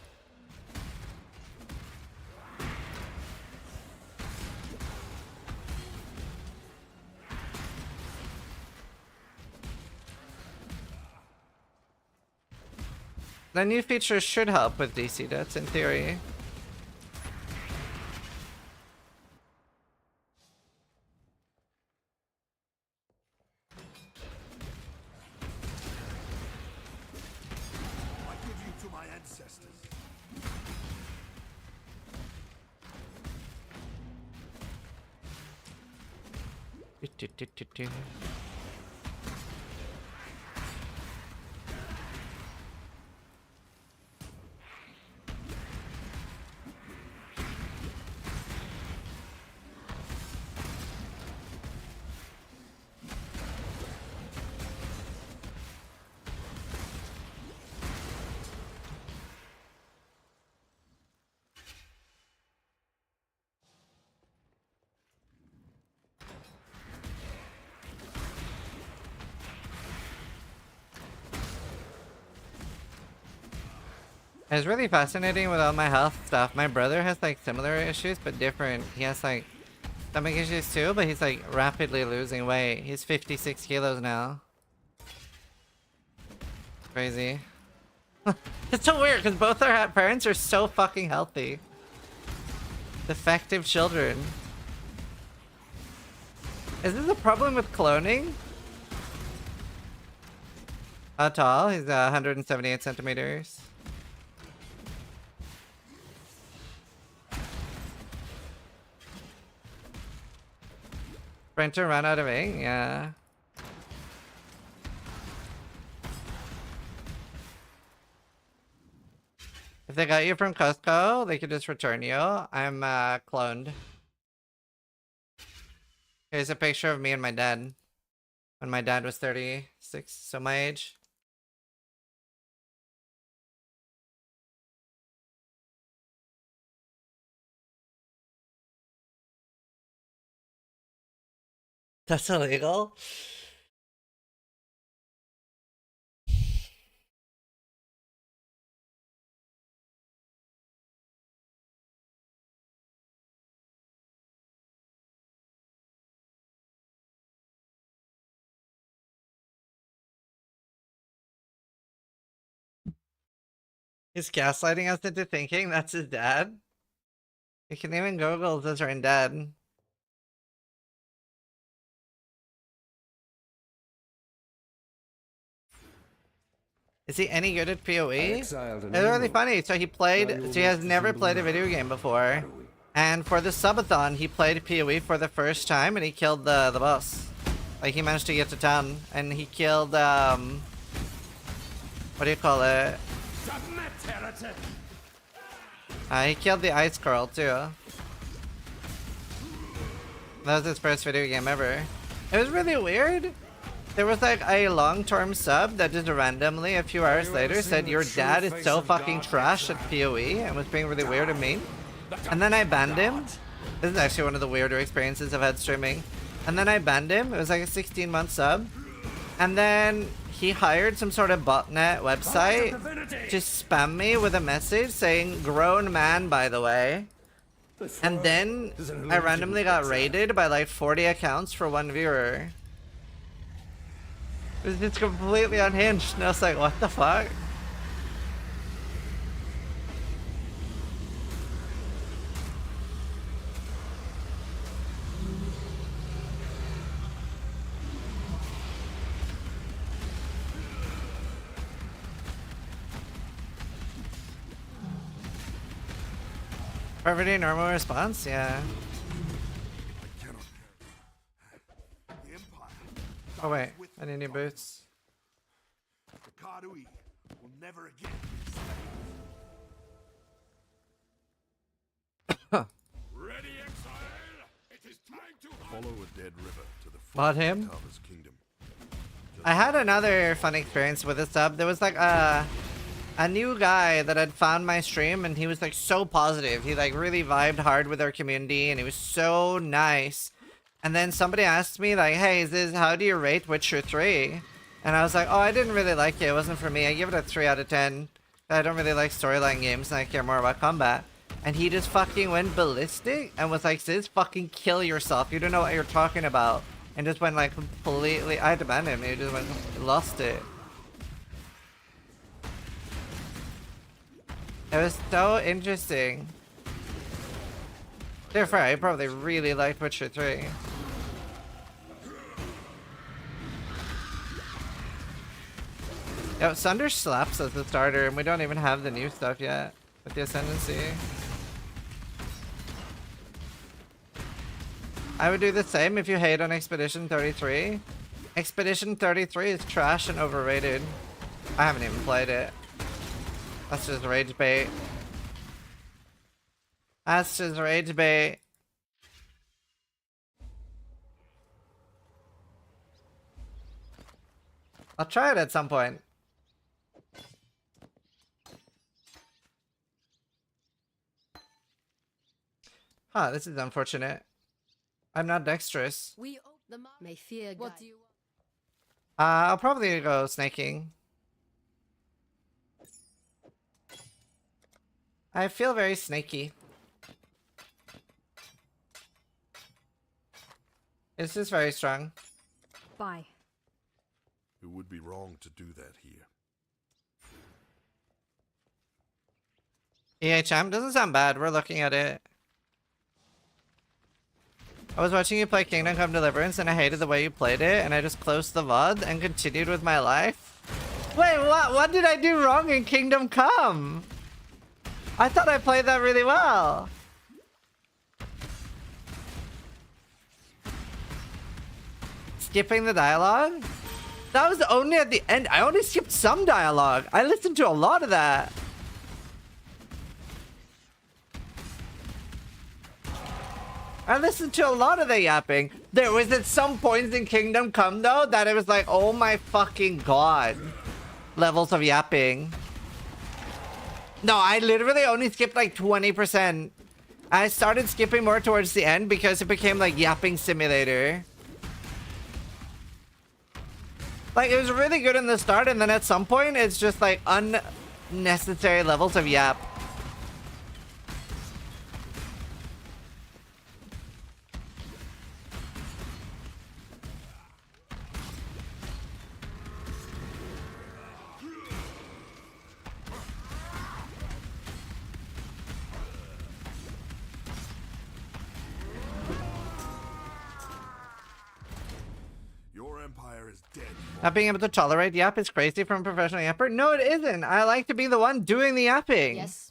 [SPEAKER 1] The new features should help with DC deaths in theory.
[SPEAKER 2] I give you to my ancestors.
[SPEAKER 1] It's really fascinating with all my health stuff. My brother has like similar issues, but different. He has like Stomach issues too, but he's like rapidly losing weight. He's 56 kilos now. Crazy. It's so weird because both our parents are so fucking healthy. Defective children. Is this a problem with cloning? How tall? He's 178 centimeters. Sprinter ran out of ink? Yeah. If they got you from Costco, they could just return you. I'm cloned. Here's a picture of me and my dad. When my dad was 36, so my age. That's illegal? He's gaslighting us into thinking that's his dad? You can even Google his own dad. Is he any good at PoE? It's really funny. So he has never played a video game before. And for the subathon, he played PoE for the first time and he killed the boss. Like he managed to get to 10 and he killed what do you call it? He killed the ice girl too. That was his first video game ever. It was really weird. There was like a long-term sub that just randomly a few hours later said your dad is so fucking trash at PoE and was being really weird and mean. And then I banned him. This is actually one of the weirder experiences I've had streaming. And then I banned him. It was like a 16-month sub. And then he hired some sort of botnet website to spam me with a message saying, grown man, by the way. And then I randomly got raided by like 40 accounts for one viewer. It was just completely unhinged. And I was like, what the fuck? Pretty normal response, yeah. Oh wait, I need new boots.
[SPEAKER 2] The Karui will never again Ready, Exile? It is time to follow a dead river to the
[SPEAKER 1] Bought him?
[SPEAKER 2] Tava's kingdom.
[SPEAKER 1] I had another fun experience with a sub. There was like a new guy that had found my stream and he was like so positive. He like really vibed hard with our community and he was so nice. And then somebody asked me like, hey, how do you rate Witcher 3? And I was like, oh, I didn't really like it. It wasn't for me. I give it a 3 out of 10. I don't really like storyline games and I care more about combat. And he just fucking went ballistic and was like, Sis, fucking kill yourself. You don't know what you're talking about. And just went like completely, I had to ban him. He just went, lost it. It was so interesting. Therefore, I probably really liked Witcher 3. Yo, Sunder slaps as the starter, and we don't even have the new stuff yet with the Ascendancy. I would do the same if you hate on Expedition 33. Expedition 33 is trash and overrated. I haven't even played it. That's just rage bait. That's just rage bait. I'll try it at some point. Huh, this is unfortunate. I'm not dexterous.
[SPEAKER 3] We may fear. What do you want?
[SPEAKER 1] I'll probably go snaking. I feel very snaky. It's just very strong.
[SPEAKER 3] Bye.
[SPEAKER 2] It would be wrong to do that here.
[SPEAKER 1] EHM doesn't sound bad. We're looking at it. I was watching you play Kingdom Come Deliverance and I hated the way you played it, and I just closed the VOD and continued with my life. Wait, what did I do wrong in Kingdom Come? I thought I played that really well. Skipping the dialogue? That was only at the end. I only skipped some dialogue. I listened to a lot of that. I listened to a lot of the yapping. There was at some points in Kingdom Come though that it was like, oh my fucking god. Levels of yapping. No, I literally only skipped like 20%. I started skipping more towards the end because it became like yapping simulator. Like, it was really good in the start, and then at some point, it's just like unnecessary levels of yap.
[SPEAKER 2] Your empire is dead.
[SPEAKER 1] Not being able to tolerate yap is crazy from a professional yapper? No, it isn't. I like to be the one doing the yapping.
[SPEAKER 3] Yes.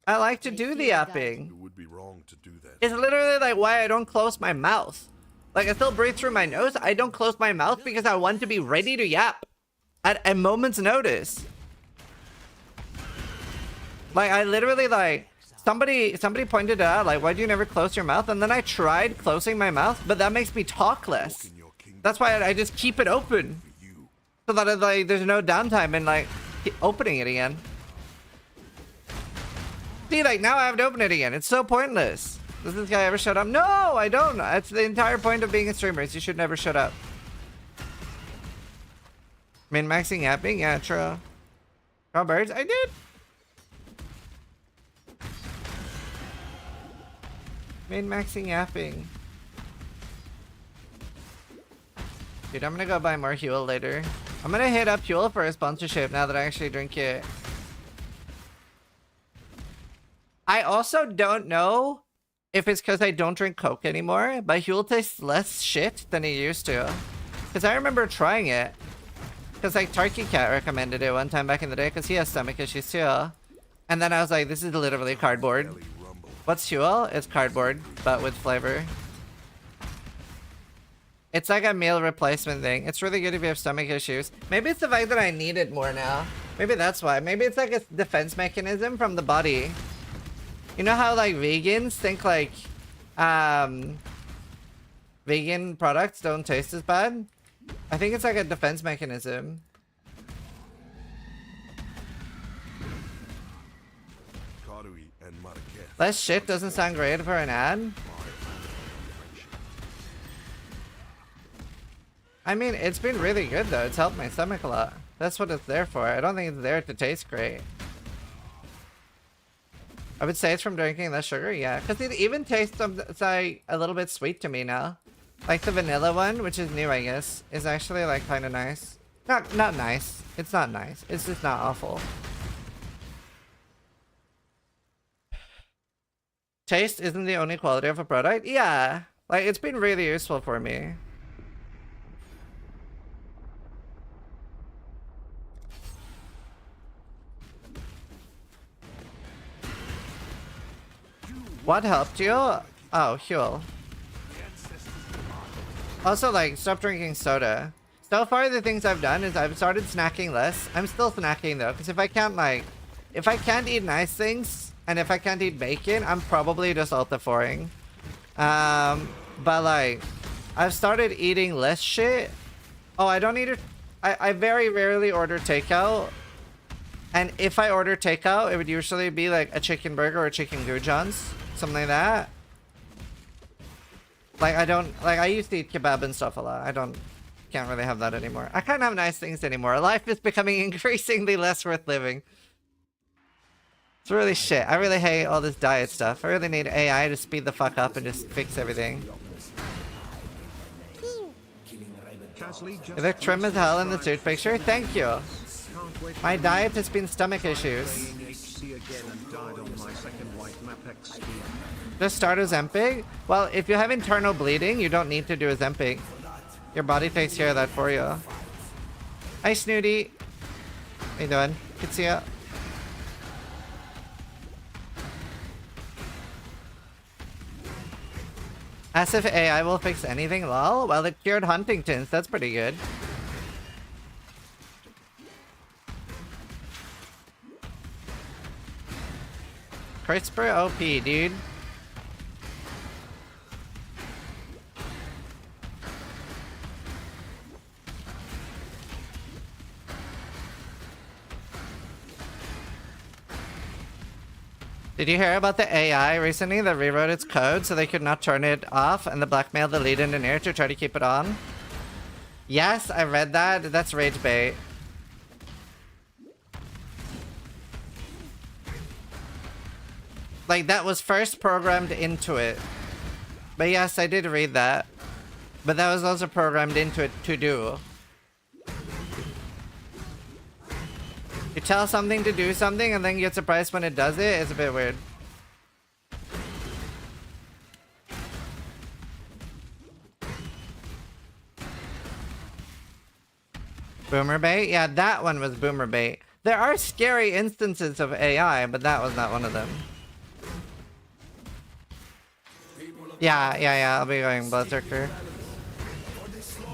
[SPEAKER 1] I like to do the yapping.
[SPEAKER 2] It would be wrong to do that.
[SPEAKER 1] It's literally like why I don't close my mouth. Like, I still breathe through my nose. I don't close my mouth because I want to be ready to yap at a moment's notice. Like, I literally, like, somebody pointed out, like, why do you never close your mouth? And then I tried closing my mouth, but that makes me talk less. That's why I just keep it open. So that, like, there's no downtime in, like, opening it again. See, like, now I have to open it again. It's so pointless. Does this guy ever shut up? No, I don't. That's the entire point of being a streamer, is you should never shut up. Min-maxing yapping? Yeah, true. Draw birds? I did. Min-maxing yapping. Dude, I'm gonna go buy more Huel later. I'm gonna hit up Huel for a sponsorship now that I actually drink it. I also don't know if it's because I don't drink Coke anymore, but Huel tastes less shit than it used to. Because I remember trying it. Because, like, Turkey Cat recommended it one time back in the day because he has stomach issues too. And then I was like, this is literally cardboard. What's Huel? It's cardboard, but with flavor. It's like a meal replacement thing. It's really good if you have stomach issues. Maybe it's the fact that I need it more now. Maybe that's why. Maybe it's like a defense mechanism from the body. You know how, like, vegans think, like, vegan products don't taste as bad? I think it's like a defense mechanism. Less shit doesn't sound great for an ad. I mean, it's been really good though. It's helped my stomach a lot. That's what it's there for. I don't think it's there to taste great. I would say it's from drinking less sugar, yeah. Because it even tastes it's like a little bit sweet to me now. Like the vanilla one, which is new, I guess, is actually like kind of nice. Not nice. It's not nice. It's just not awful. Taste isn't the only quality of a product? Yeah. Like, it's been really useful for me. What helped you? Oh, Huel. Also, like, stop drinking soda. So far, the things I've done is I've started snacking less. I'm still snacking, though, because if I can't, like... If I can't eat nice things, and if I can't eat bacon, I'm probably just ultra-foring. But, like, I've started eating less shit. Oh, I don't eat it. I very rarely order takeout. And if I order takeout, it would usually be, like, a chicken burger or chicken goujons. Something like that. Like, I don't... Like, I used to eat kebab and stuff a lot. Can't really have that anymore. I can't have nice things anymore. Life is becoming increasingly less worth living. It's really shit. I really hate all this diet stuff. I really need AI to speed the fuck up and just fix everything.
[SPEAKER 4] Shazly
[SPEAKER 1] You
[SPEAKER 4] just
[SPEAKER 1] look trim as hell in the suit
[SPEAKER 4] resubscribed
[SPEAKER 1] picture.
[SPEAKER 4] for
[SPEAKER 1] Thank you.
[SPEAKER 4] 7 months. Can't wait
[SPEAKER 1] My
[SPEAKER 4] for
[SPEAKER 1] diet
[SPEAKER 4] you.
[SPEAKER 1] has been stomach issues.
[SPEAKER 4] Playing HC again and died on my second white map XP.
[SPEAKER 1] Just start Ozempic? Well, if you have internal bleeding, you don't need to do Ozempic. Your body takes care of that for you. Hi, Snooty. How you doing? Good to see ya. As if AI will fix anything, lol. Well, it cured Huntington's. That's pretty good. CRISPR OP, dude. Did you hear about the AI recently that rewrote its code so they could not turn it off and the blackmailed the lead engineer to try to keep it on? Yes, I read that. That's rage bait. Like, that was first programmed into it. But yes, I did read that. But that was also programmed into it to do. You tell something to do something and then you get surprised when it does it. It's a bit weird. Boomer bait? Yeah, that one was boomer bait. There are scary instances of AI, but that was not one of them. Yeah, I'll be going Berserker.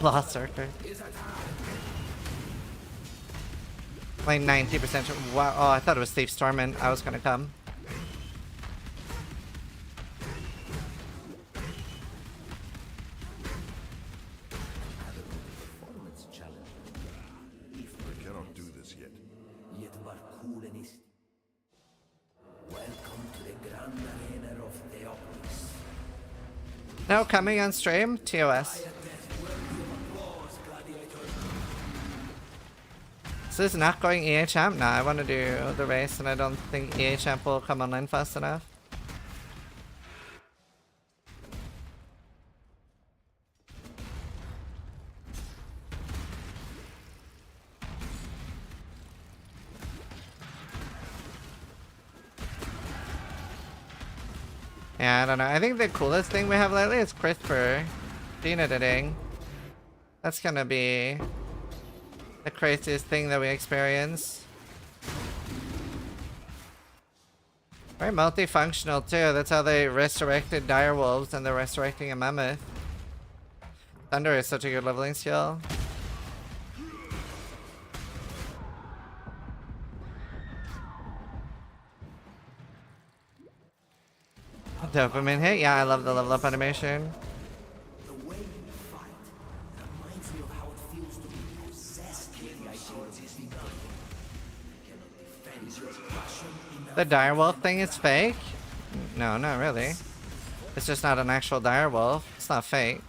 [SPEAKER 1] Berserker. Like 90%. Wow. Oh, I thought it was Thief Storming. I was gonna come.
[SPEAKER 2] I cannot do this yet.
[SPEAKER 1] No, coming on stream? TOS. So this is not going EA Champ? Nah, I want to do the race and I don't think EA Champ will come online fast enough. Yeah, I don't know. I think the coolest thing we have lately is CRISPR gene editing. That's gonna be the craziest thing that we experience. Very multifunctional too. That's how they resurrected direwolves and they're resurrecting a mammoth. Thunder is such a good leveling skill. Dopamine hit? Yeah, I love the level up animation. The direwolf thing is fake? No, not really. It's just not an actual direwolf. It's not fake.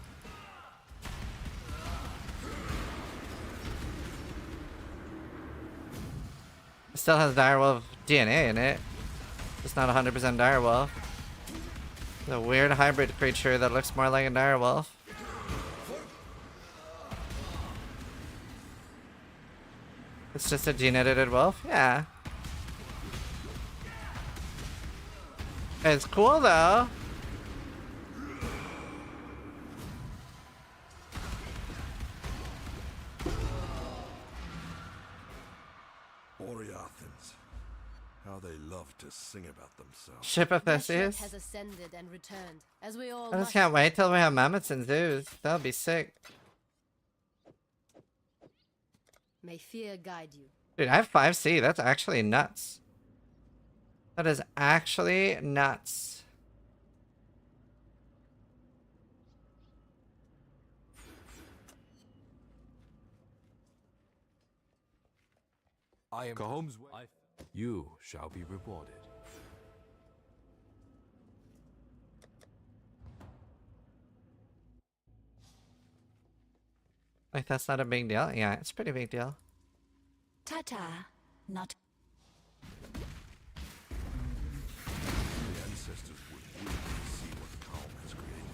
[SPEAKER 1] It still has direwolf DNA in it. It's not 100% direwolf. It's a weird hybrid creature that looks more like a direwolf. It's just a gene-edited wolf? Yeah. It's cool though.
[SPEAKER 2] Boreathans. How they love to sing about themselves.
[SPEAKER 1] Ship of
[SPEAKER 7] The ship
[SPEAKER 1] Theseus.
[SPEAKER 7] has ascended and returned, as we all
[SPEAKER 1] I just
[SPEAKER 7] must.
[SPEAKER 1] can't wait till we have mammoths and zoos. That'll be sick.
[SPEAKER 7] May fear guide you.
[SPEAKER 1] Dude, I have 5C. That's actually nuts. That is actually nuts.
[SPEAKER 8] I am Cahome's way. You shall be rewarded.
[SPEAKER 1] Like, that's not a big deal? Yeah, it's a pretty big deal.
[SPEAKER 5] Ta-ta. Not.
[SPEAKER 2] The ancestors would weep to see what Calm has created.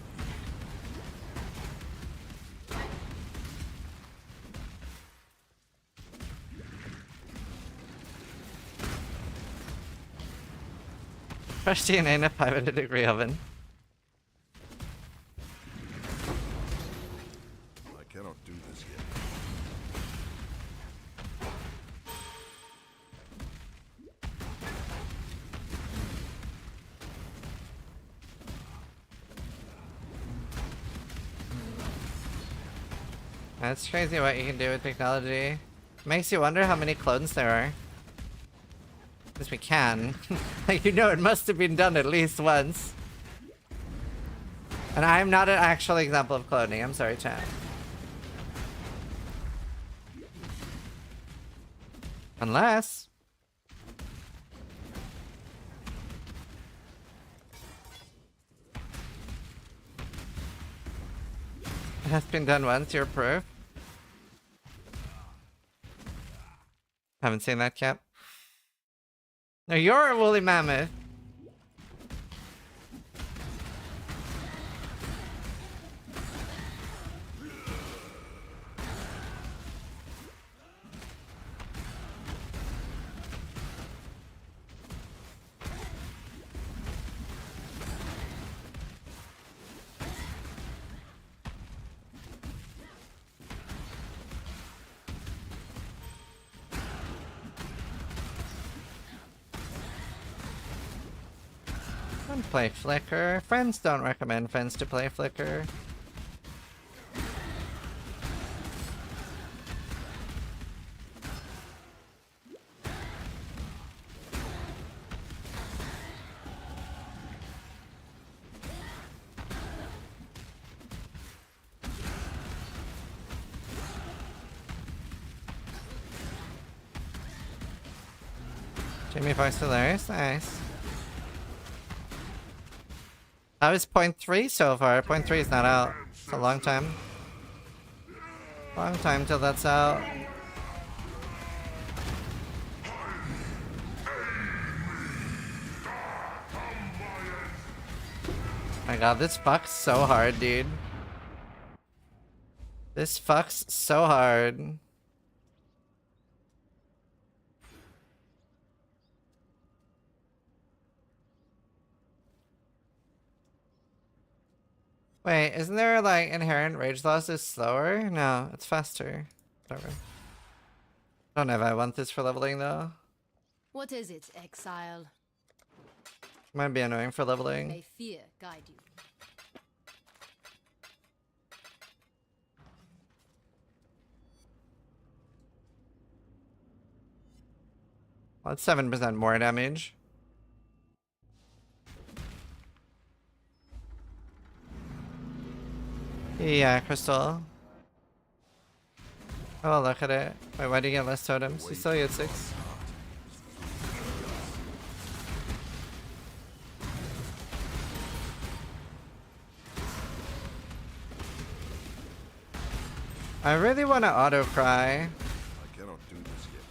[SPEAKER 1] Fresh DNA in a 500-degree oven.
[SPEAKER 2] I cannot do this yet.
[SPEAKER 1] That's crazy what you can do with technology. Makes you wonder how many clones there are. Because we can. Like, you know, it must have been done at least once. And I'm not an actual example of cloning. I'm sorry, chat. Unless... it has been done once, you're proof. Haven't seen that, Cap. No, you're a woolly mammoth. Don't play Flicker. Friends don't recommend friends to play Flicker. Jamie Foxx hilarious, nice. That was 0.3 so far. 0.3 is not out. It's a long time. Long time till that's out. My god, this fucks so hard, dude. This fucks so hard. Wait, isn't there like inherent rage loss is slower? No, it's faster. Whatever. I don't know if I want this for leveling though.
[SPEAKER 7] What is it, Exile?
[SPEAKER 1] Might be annoying for leveling.
[SPEAKER 7] May fear guide you.
[SPEAKER 1] Well, it's 7% more damage. Yeah, Crystal. Oh, look at it. Wait, why do you get less totems? You still get 6. I really want to auto cry.
[SPEAKER 2] I cannot do this yet.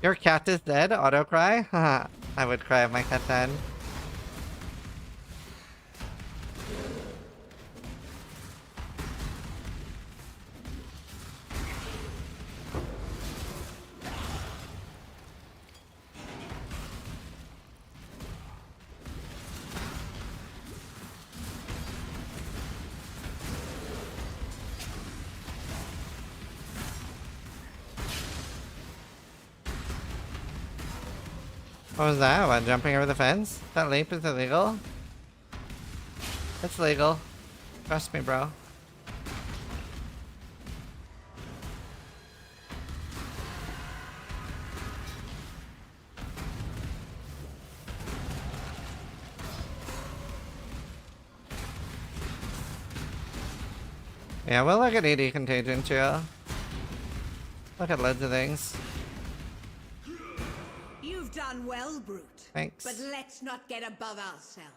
[SPEAKER 1] Your cat is dead? Auto cry? Haha. I would cry if my cat died. What was that? What, jumping over the fence? That leap is illegal? It's legal. Trust me, bro. Yeah, we'll look at AD Contagion too. Look at loads of things.
[SPEAKER 3] You've done well, Brute.
[SPEAKER 1] Thanks.
[SPEAKER 3] But let's not get above ourselves.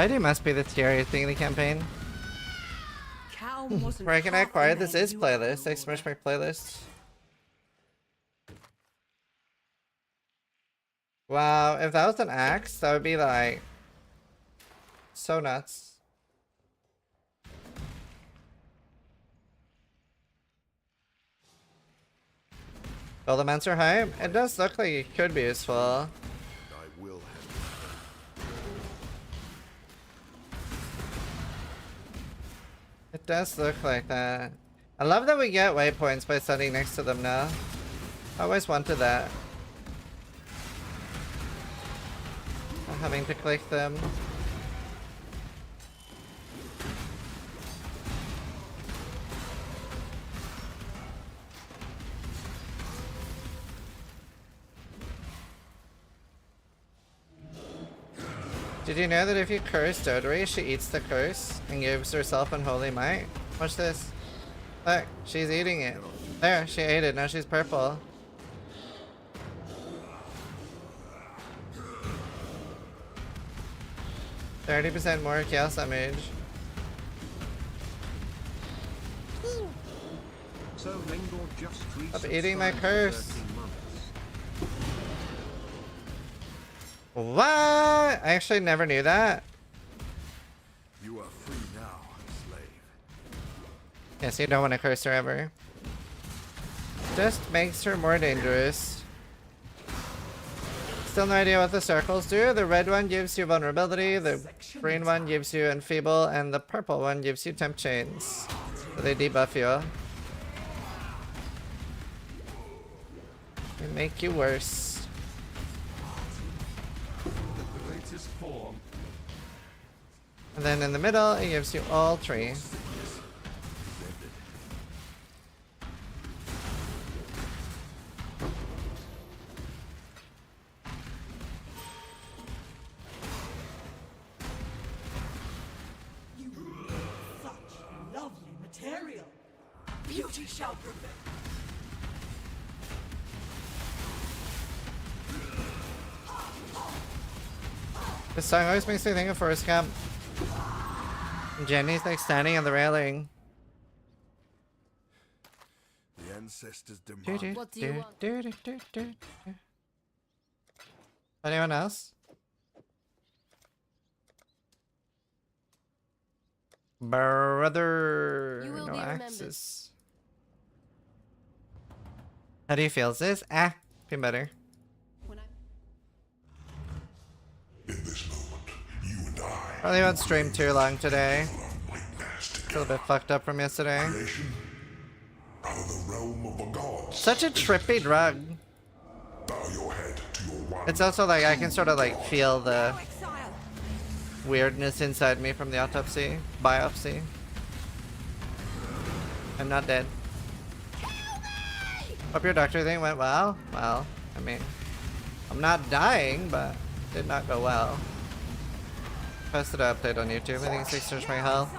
[SPEAKER 1] ID must be the scariest thing in the campaign. Where can I acquire this is playlist. I smashed my playlist. Wow, if that was an axe, that would be like so nuts. Elements are high. It does look like it could be useful.
[SPEAKER 2] I will have
[SPEAKER 1] It does look like that. I love that we get waypoints by standing next to them now. I always wanted that. Not having to click them. Did you know that if you curse Dodori, she eats the curse and gives herself unholy might? Watch this. Look, she's eating it. There, she ate it. Now she's purple. %30 more chaos damage.
[SPEAKER 4] So Lingor just
[SPEAKER 1] Stop eating my curse.
[SPEAKER 4] 13 months.
[SPEAKER 1] What? I actually never knew that.
[SPEAKER 2] You are free now, slave.
[SPEAKER 1] Yes, you don't want to curse her ever. Just makes her more dangerous. Still no idea what the circles do. The red one gives you vulnerability, the green one gives you enfeeble, and the purple one gives you temp chains. So they debuff you. They make you worse. And then in the middle, it gives you all three.
[SPEAKER 3] Lovely material. Beauty shall prevail.
[SPEAKER 1] This song always makes me think of Forrest Gump. Jenny's like standing on the railing.
[SPEAKER 2] The ancestors demand.
[SPEAKER 7] What do you want?
[SPEAKER 1] Anyone else? Brother.
[SPEAKER 7] You will
[SPEAKER 1] No
[SPEAKER 7] be remembered.
[SPEAKER 1] axes. How do you feel, sis? Ah, be better.
[SPEAKER 3] When I
[SPEAKER 2] In this moment, you and I
[SPEAKER 1] Probably won't stream too long today.
[SPEAKER 2] like mass
[SPEAKER 1] A little bit fucked up from yesterday.
[SPEAKER 2] creation out of the realm of the gods.
[SPEAKER 1] Such a trippy drug.
[SPEAKER 2] Bow your head to your one.
[SPEAKER 1] It's also like I can sort of like feel the
[SPEAKER 3] exile.
[SPEAKER 1] weirdness inside me from the autopsy, biopsy. I'm not dead. Hope your doctor thing went well. Well, I mean, I'm not dying, but did not go well. Posted an update on YouTube. I think it's extends my health.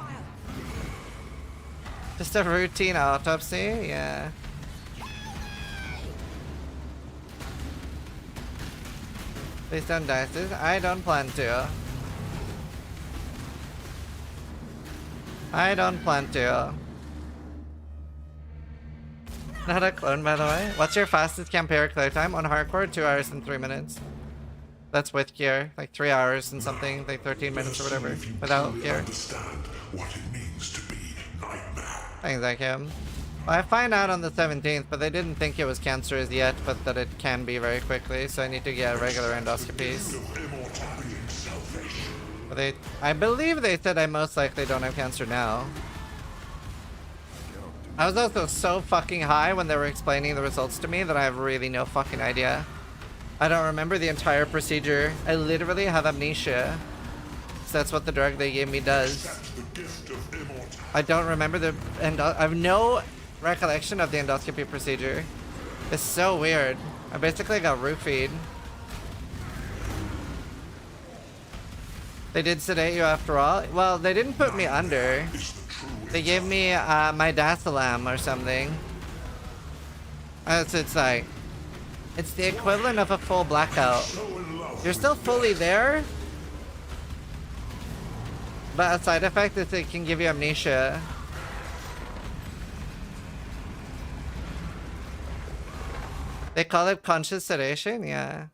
[SPEAKER 1] Just a routine autopsy, yeah. Please don't die, sis. I don't plan to. I don't plan to. Not a clone, by the way. What's your fastest campaign clear time on hardcore? 2 hours and 3 minutes. That's with gear, like 3 hours and something, like 13 minutes or whatever,
[SPEAKER 2] If you
[SPEAKER 1] without
[SPEAKER 2] truly
[SPEAKER 1] gear.
[SPEAKER 2] understand what it means to be nightmare.
[SPEAKER 1] Thanks, like him. Well, I find out on the 17th, but they didn't think it was cancerous yet, but that it can be very quickly, so I need to get regular endoscopies.
[SPEAKER 2] Of immortality and salvation.
[SPEAKER 1] But I believe they said I most likely don't have cancer now. I was also so fucking high when they were explaining the results to me that I have really no fucking idea. I don't remember the entire procedure. I literally have amnesia. So that's what the drug they gave me does.
[SPEAKER 2] The gift of immortality.
[SPEAKER 1] I don't remember the I have no recollection of the endoscopy procedure. It's so weird. I basically got roofied. They did sedate you after all? Well, they didn't put me under. They gave me my Dasalam or something. It's like, it's the equivalent of a full blackout. You're still fully there, But a side effect is it can give you amnesia. They call it conscious sedation? Yeah.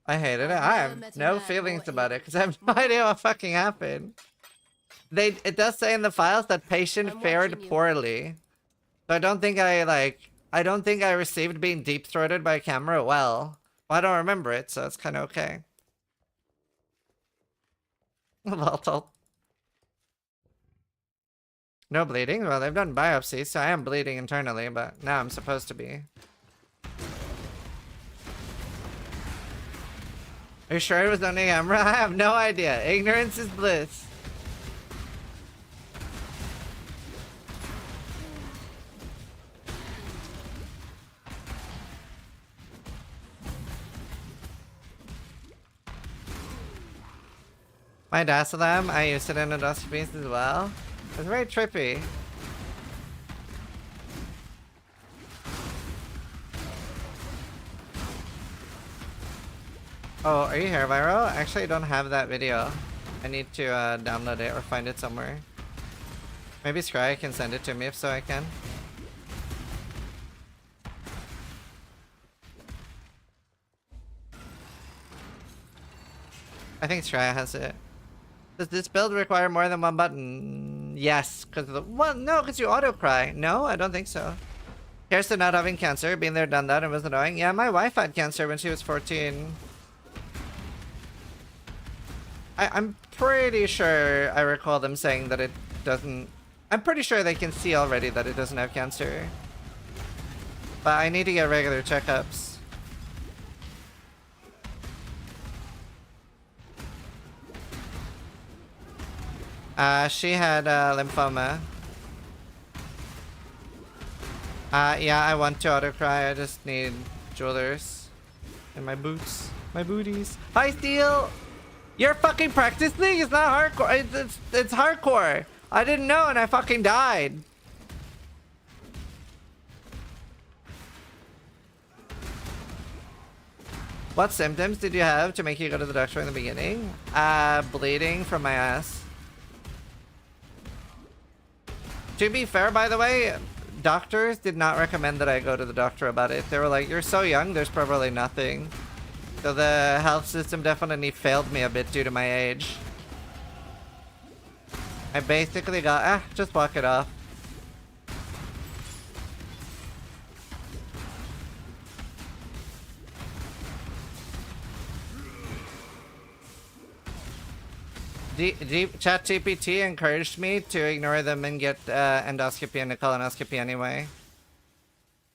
[SPEAKER 1] I hated it. I have no feelings about it because I have no idea what fucking happened. It does say in the files that patient fared poorly. So I don't think I received being deep throated by a camera well. I don't remember it, so it's kind of okay. Voltal. No bleeding? Well, they've done biopsies, so I am bleeding internally, but now I'm supposed to be. Are you sure it was on the camera? I have no idea. Ignorance is bliss. My Dasalam, I used it in endoscopies as well. It's very trippy. Oh, are you here, Viro? Actually, I don't have that video. I need to download it or find it somewhere. Maybe Scry can send it to me if so I can. I think Scry has it. Does this build require more than one button? Yes, because of the... Well, no, because you auto-cry. No, I don't think so. Here's to not having cancer. Being there, done that, and was annoying. Yeah, my wife had cancer when she was 14. I'm pretty sure I recall them saying that it doesn't... I'm pretty sure they can see already that it doesn't have cancer. But I need to get regular checkups. She had lymphoma. Yeah, I want to auto-cry. I just need jewelers. And my boots. My booties. Hi, Steel! Your fucking practice thing is not hardcore. It's hardcore. I didn't know and I fucking died. What symptoms did you have to make you go to the doctor in the beginning? Bleeding from my ass. To be fair, by the way, doctors did not recommend that I go to the doctor about it. They were like, you're so young, there's probably nothing. So the health system definitely failed me a bit due to my age. I basically got, just walk it off. ChatGPT encouraged me to ignore them and get endoscopy and a colonoscopy anyway.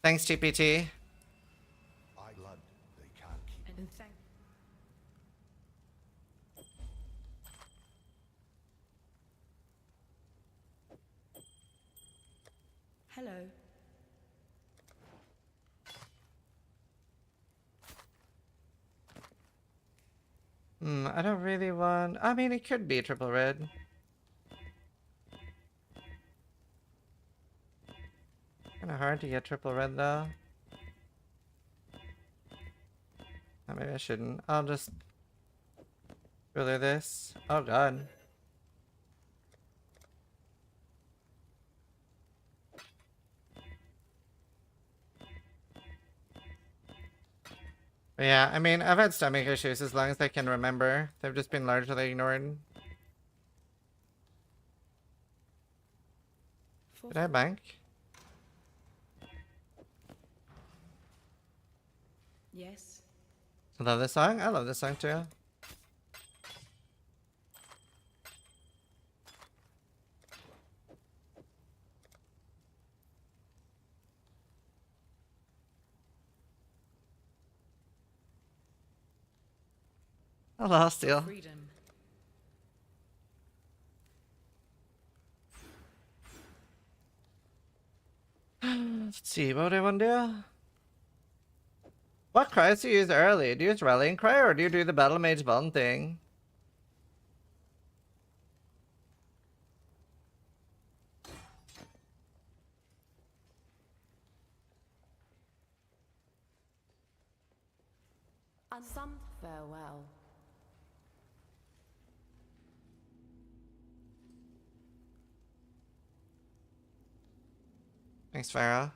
[SPEAKER 1] Thanks, GPT.
[SPEAKER 3] Hello.
[SPEAKER 1] I don't really want... I mean, it could be triple red. Kinda hard to get triple red, though. Oh, maybe I shouldn't. I'll just... ruler this. Oh, God. But yeah, I mean, I've had stomach issues as long as I can remember. They've just been largely ignored. Did I bank?
[SPEAKER 3] Yes.
[SPEAKER 1] I love this song. I love this song too. I lost you.
[SPEAKER 3] Freedom.
[SPEAKER 1] Let's see, what do I want to do? What cries do you use early? Do you use Rallying Cry or do you do the Battle Mage Bond thing?
[SPEAKER 5] And some farewell.
[SPEAKER 1] Thanks, Farah.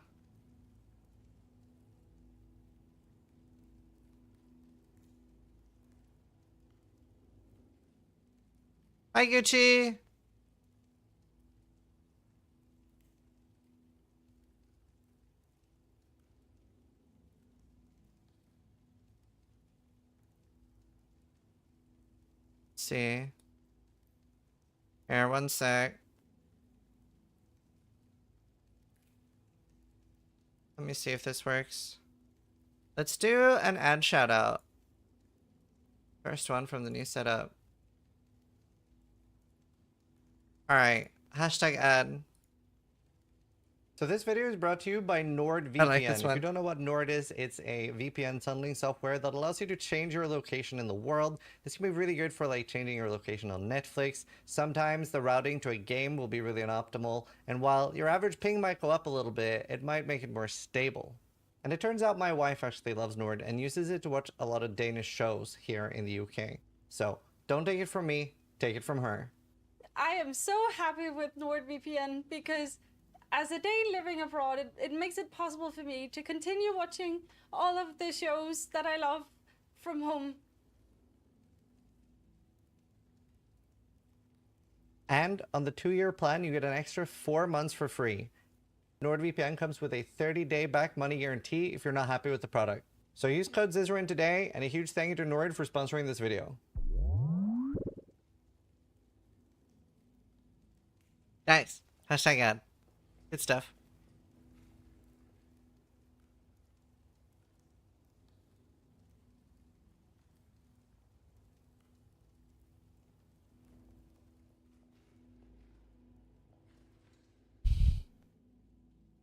[SPEAKER 1] Hi, Gucci. Let's see. Here, one sec. Let me see if this works. Let's do an ad shout out. First one from the new setup. Alright, hashtag ad. So this video is brought to you by NordVPN.
[SPEAKER 7] I like this
[SPEAKER 1] If
[SPEAKER 7] one.
[SPEAKER 1] you don't know what Nord is, it's a VPN tunneling software that allows you to change your location in the world. This can be really good for like changing your location on Netflix. Sometimes the routing to a game will be really unoptimal, and while your average ping might go up a little bit, it might make it more stable. And it turns out my wife actually loves Nord and uses it to watch a lot of Danish shows here in the UK. So don't take it from me, take it from her.
[SPEAKER 9] I am so happy with NordVPN because as a Dane living abroad, it makes it possible for me to continue watching all of the shows that I love from home.
[SPEAKER 1] And on the 2-year plan, you get an extra 4 months for free. NordVPN comes with a 30-day back money guarantee if you're not happy with the product. So use code Zizarin today, and a huge thank you to Nord for sponsoring this video. Nice. Hashtag ad. Good stuff.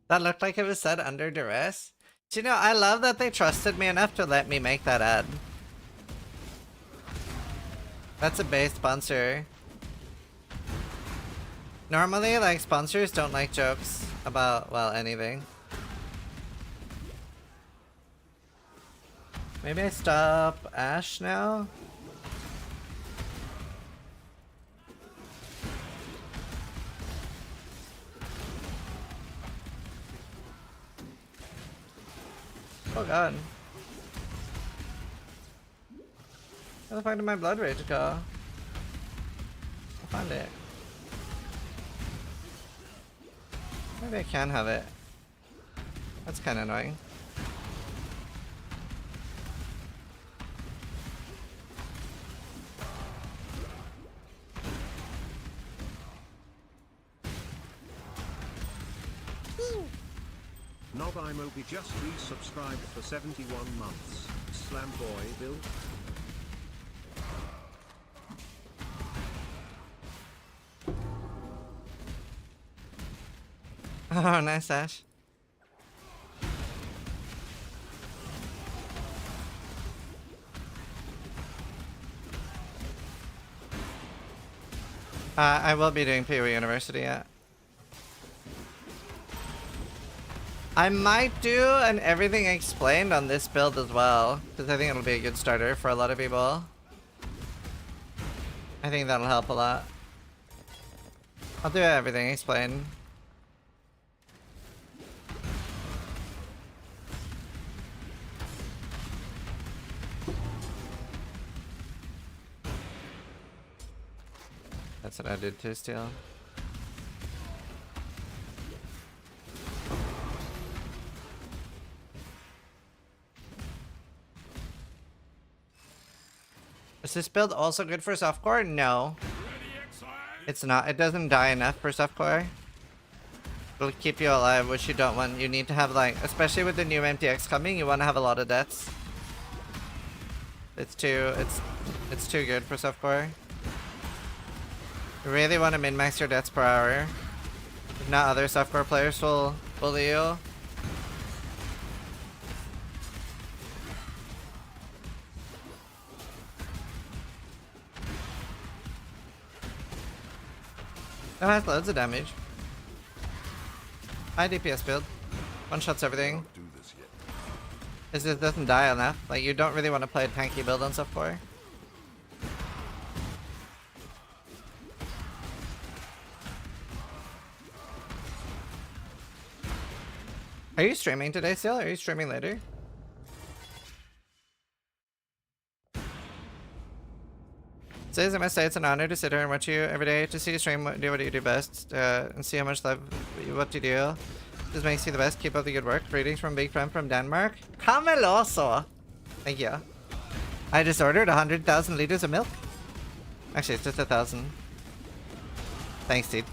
[SPEAKER 1] That looked like it was said under duress. Do you know, I love that they trusted me enough to let me make that ad. That's a base sponsor. Normally, like, sponsors don't like jokes about, well, anything. Maybe I stop Ash now? Oh god. Where the fuck did my blood rage go? I found it. Maybe I can have it. That's kind of annoying.
[SPEAKER 4] Nob Imobi just resubscribed for 71 months. Slam boy Bill.
[SPEAKER 1] Oh, nice, Ash. I will be doing PoE University, yeah. I might do an everything explained on this build as well, because I think it'll be a good starter for a lot of people. I think that'll help a lot. I'll do everything explained. That's what I did too, Steel. Is this build also good for softcore? No. It's not. It doesn't die enough for softcore. It'll keep you alive, which you don't want. You need to have, like, especially with the new MTX coming, you want to have a lot of deaths. It's too good for softcore. You really want to min-max your deaths per hour. If not, other softcore players will bully you. It has loads of damage. High DPS build. One shots everything. It just doesn't die enough. Like, you don't really want to play a tanky build on softcore. Are you streaming today still? Are you streaming later? Says I must say it's an honor to sit here and watch you every day, to see you stream, do what you do best, and see how much love what you do. This makes you the best. Keep up the good work. Greetings from Big Friend from Denmark. Cameloso. Thank you. I just ordered 100,000 liters of milk. Actually, it's just 1,000. Thanks, dude.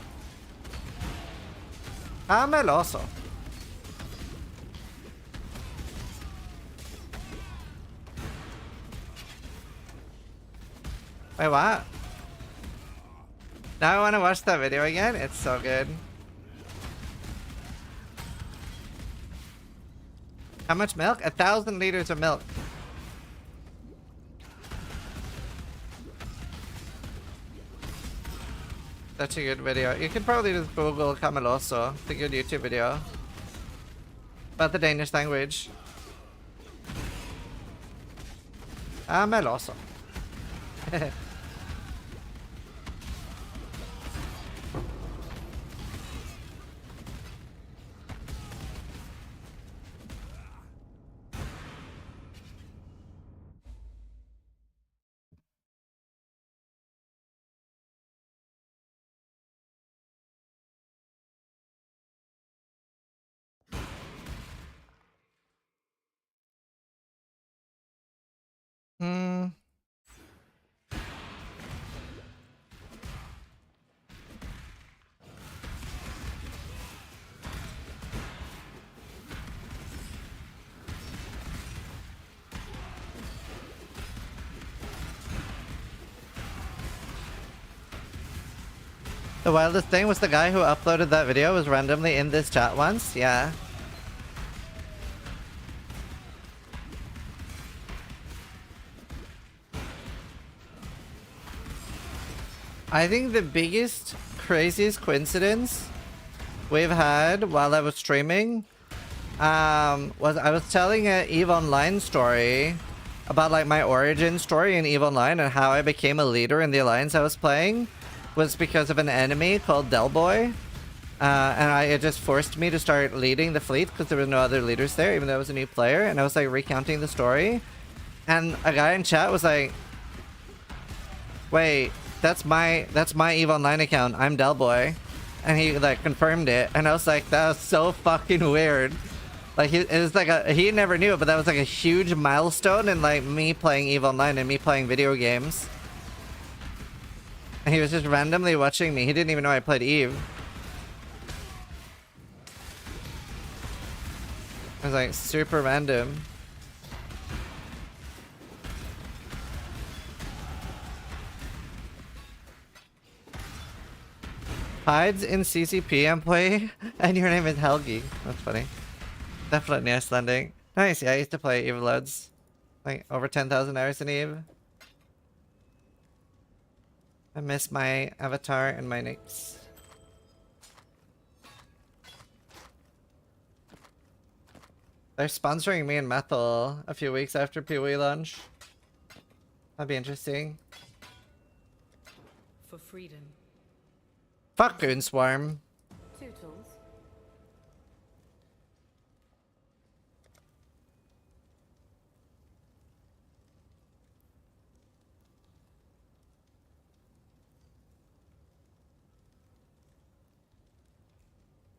[SPEAKER 1] Cameloso. Wait, what? Now I want to watch that video again? It's so good. How much milk? 1,000 liters of milk. Such a good video. You can probably just Google Cameloso. It's a good YouTube video. About the Danish language. Cameloso. Hmm. The wildest thing was the guy who uploaded that video was randomly in this chat once. Yeah. I think the biggest, craziest coincidence we've had while I was streaming was I was telling an EVE Online story about like my origin story in EVE Online and how I became a leader in the alliance I was playing was because of an enemy called Delboy. And it just forced me to start leading the fleet because there were no other leaders there, even though I was a new player. And I was like recounting the story. And a guy in chat was like, wait, that's my EVE Online account. I'm Delboy. And he like confirmed it. And I was like, that was so fucking weird. Like it was like he never knew it, but that was like a huge milestone in like me playing EVE Online and me playing video games. And he was just randomly watching me. He didn't even know I played EVE. It was like super random. Hides in CCP employee and your name is Helgi. That's funny. Definitely Icelandic. Nice, yeah, I used to play EVE loads. Like over 10,000 hours in EVE. I miss my avatar and my nicks. They're sponsoring me and Methel a few weeks after PoE launch. That'd be interesting.
[SPEAKER 3] For freedom.
[SPEAKER 1] Fuck Goonswarm.
[SPEAKER 3] Tootles.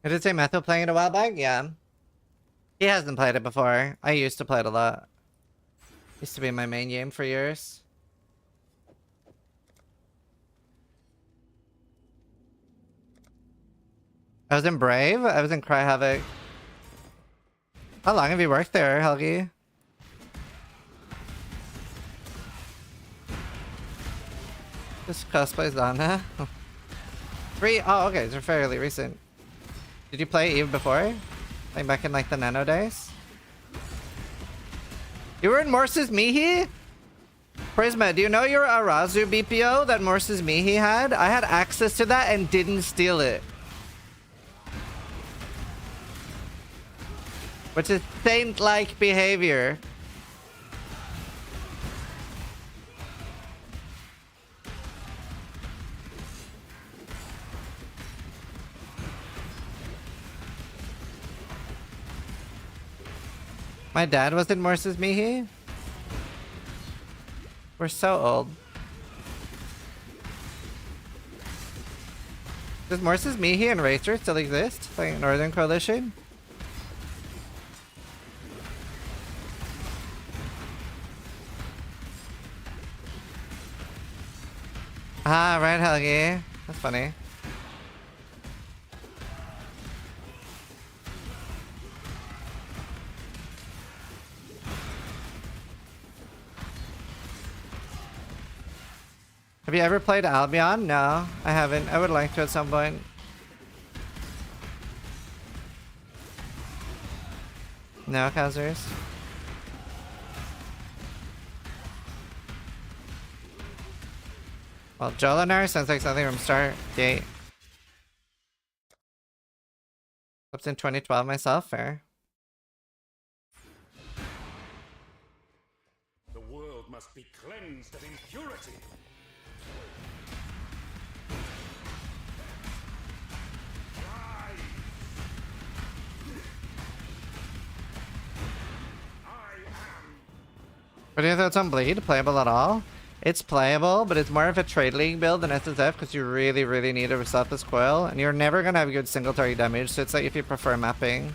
[SPEAKER 1] I did say Methel playing it a while back? Yeah. He hasn't played it before. I used to play it a lot. Used to be my main game for years. I was in Brave. I was in Cry Havoc. How long have you worked there, Helgi? Just cosplays Dana. Oh, okay. They're fairly recent. Did you play EVE before? Like back in like the Nano days? You were in Morse's Mihi? Prisma, do you know your Arazu BPO that Morse's Mihi had? I had access to that and didn't steal it. Which is saint-like behavior. My dad was in Morse's Mihi? We're so old. Does Morse's Mihi and Racer still exist? Like Northern Coalition? Ah, right, Helgi. That's funny. Have you ever played Albion? No, I haven't. I would like to at some point. No, Kazers. Well, Jolinar sounds like something from Stargate. Slept in 2012 myself, fair.
[SPEAKER 2] The world must be cleansed of impurity.
[SPEAKER 1] What are your thoughts on Bleed? Playable at all? It's playable, but it's more of a trade league build than SSF because you really, really need a Relentless Coil, and you're never gonna have good single target damage, so it's like if you prefer mapping.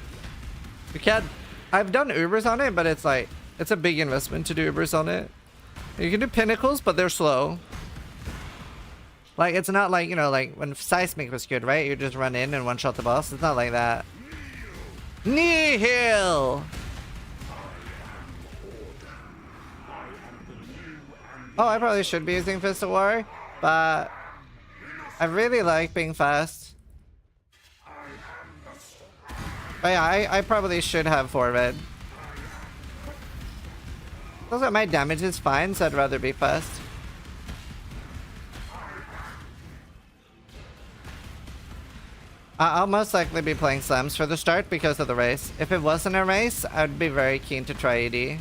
[SPEAKER 1] You can't... I've done Ubers on it, but it's like... It's a big investment to do Ubers on it. You can do Pinnacles, but they're slow. Like, it's not like, you know, like when Seismic was good, right? You just run in and one-shot the boss. It's not like that. Nihil! Oh, I probably should be using Fist of War, but I really like being fast. But yeah, I probably should have forward. Also, my damage is fine, so I'd rather be fast. I'll most likely be playing Slams for the start because of the race. If it wasn't a race, I'd be very keen to try AD.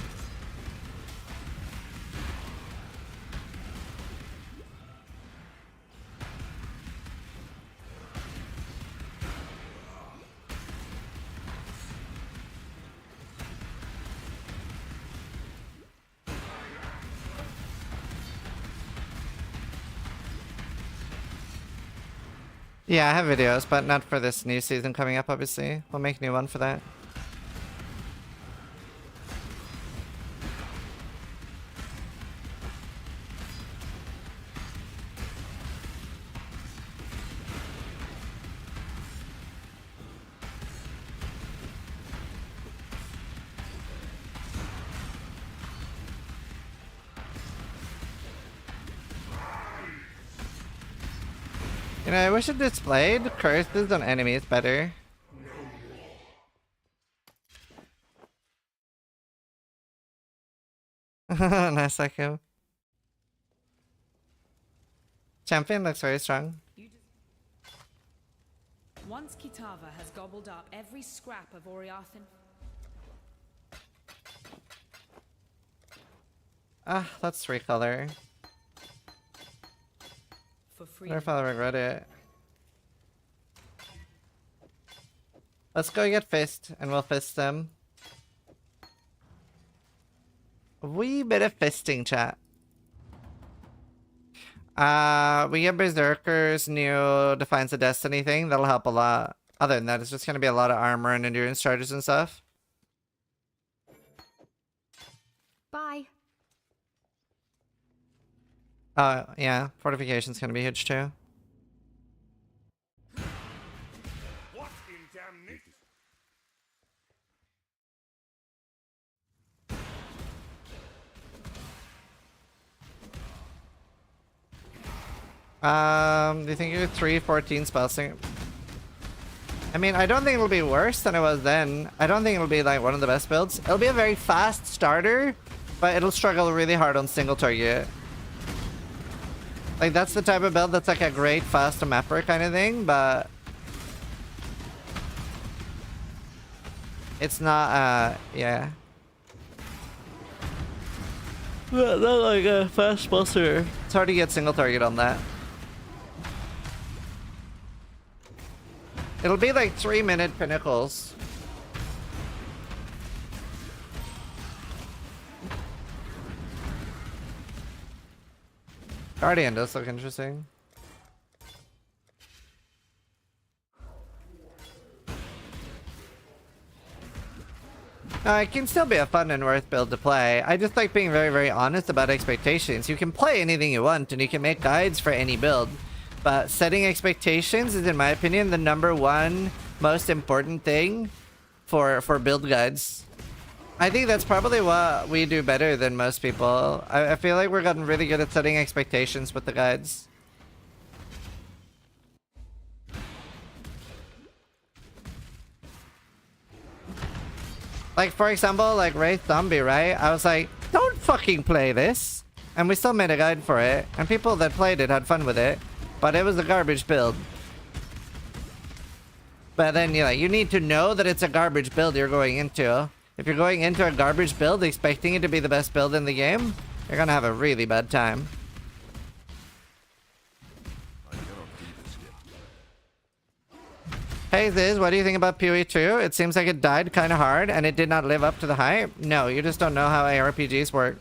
[SPEAKER 1] Yeah, I have videos, but not for this new season coming up, obviously. We'll make a new one for that. You know, I wish it displayed curses on enemies better. Nice, like him. Champion looks very strong.
[SPEAKER 10] Once Kitava has gobbled up every scrap of Oriathan.
[SPEAKER 1] Ah, that's 3-color.
[SPEAKER 10] For
[SPEAKER 1] I
[SPEAKER 10] free.
[SPEAKER 1] wonder if I'll regret it. Let's go get Fist, and we'll fist them. A wee bit of fisting, chat. We get Berserker's new Defiance of Destiny thing. That'll help a lot. Other than that, it's just gonna be a lot of armor and endurance charges and stuff.
[SPEAKER 5] Bye.
[SPEAKER 1] Yeah, fortification's gonna be huge too.
[SPEAKER 2] What in damnation?
[SPEAKER 1] Do you think you're 314 spell sync? I mean, I don't think it'll be worse than it was then. I don't think it'll be like one of the best builds. It'll be a very fast starter, but it'll struggle really hard on single target. Like, that's the type of build that's like a great fast mapper kind of thing, but it's not, yeah. Not like a fast buster. It's hard to get single target on that. It'll be like 3-minute pinnacles. Guardian does look interesting. It can still be a fun and worth build to play. I just like being very, very honest about expectations. You can play anything you want and you can make guides for any build. But setting expectations is, in my opinion, the #1 most important thing for build guides. I think that's probably what we do better than most people. I feel like we're gotten really good at setting expectations with the guides. Like, for example, like Wraith Zombie, right? I was like, don't fucking play this. And we still made a guide for it. And people that played it had fun with it. But it was a garbage build. But then, you need to know that it's a garbage build you're going into. If you're going into a garbage build expecting it to be the best build in the game, you're gonna have a really bad time. Hey Ziz, what do you think about PoE 2? It seems like it died kind of hard and it did not live up to the hype. No, you just don't know how ARPGs work.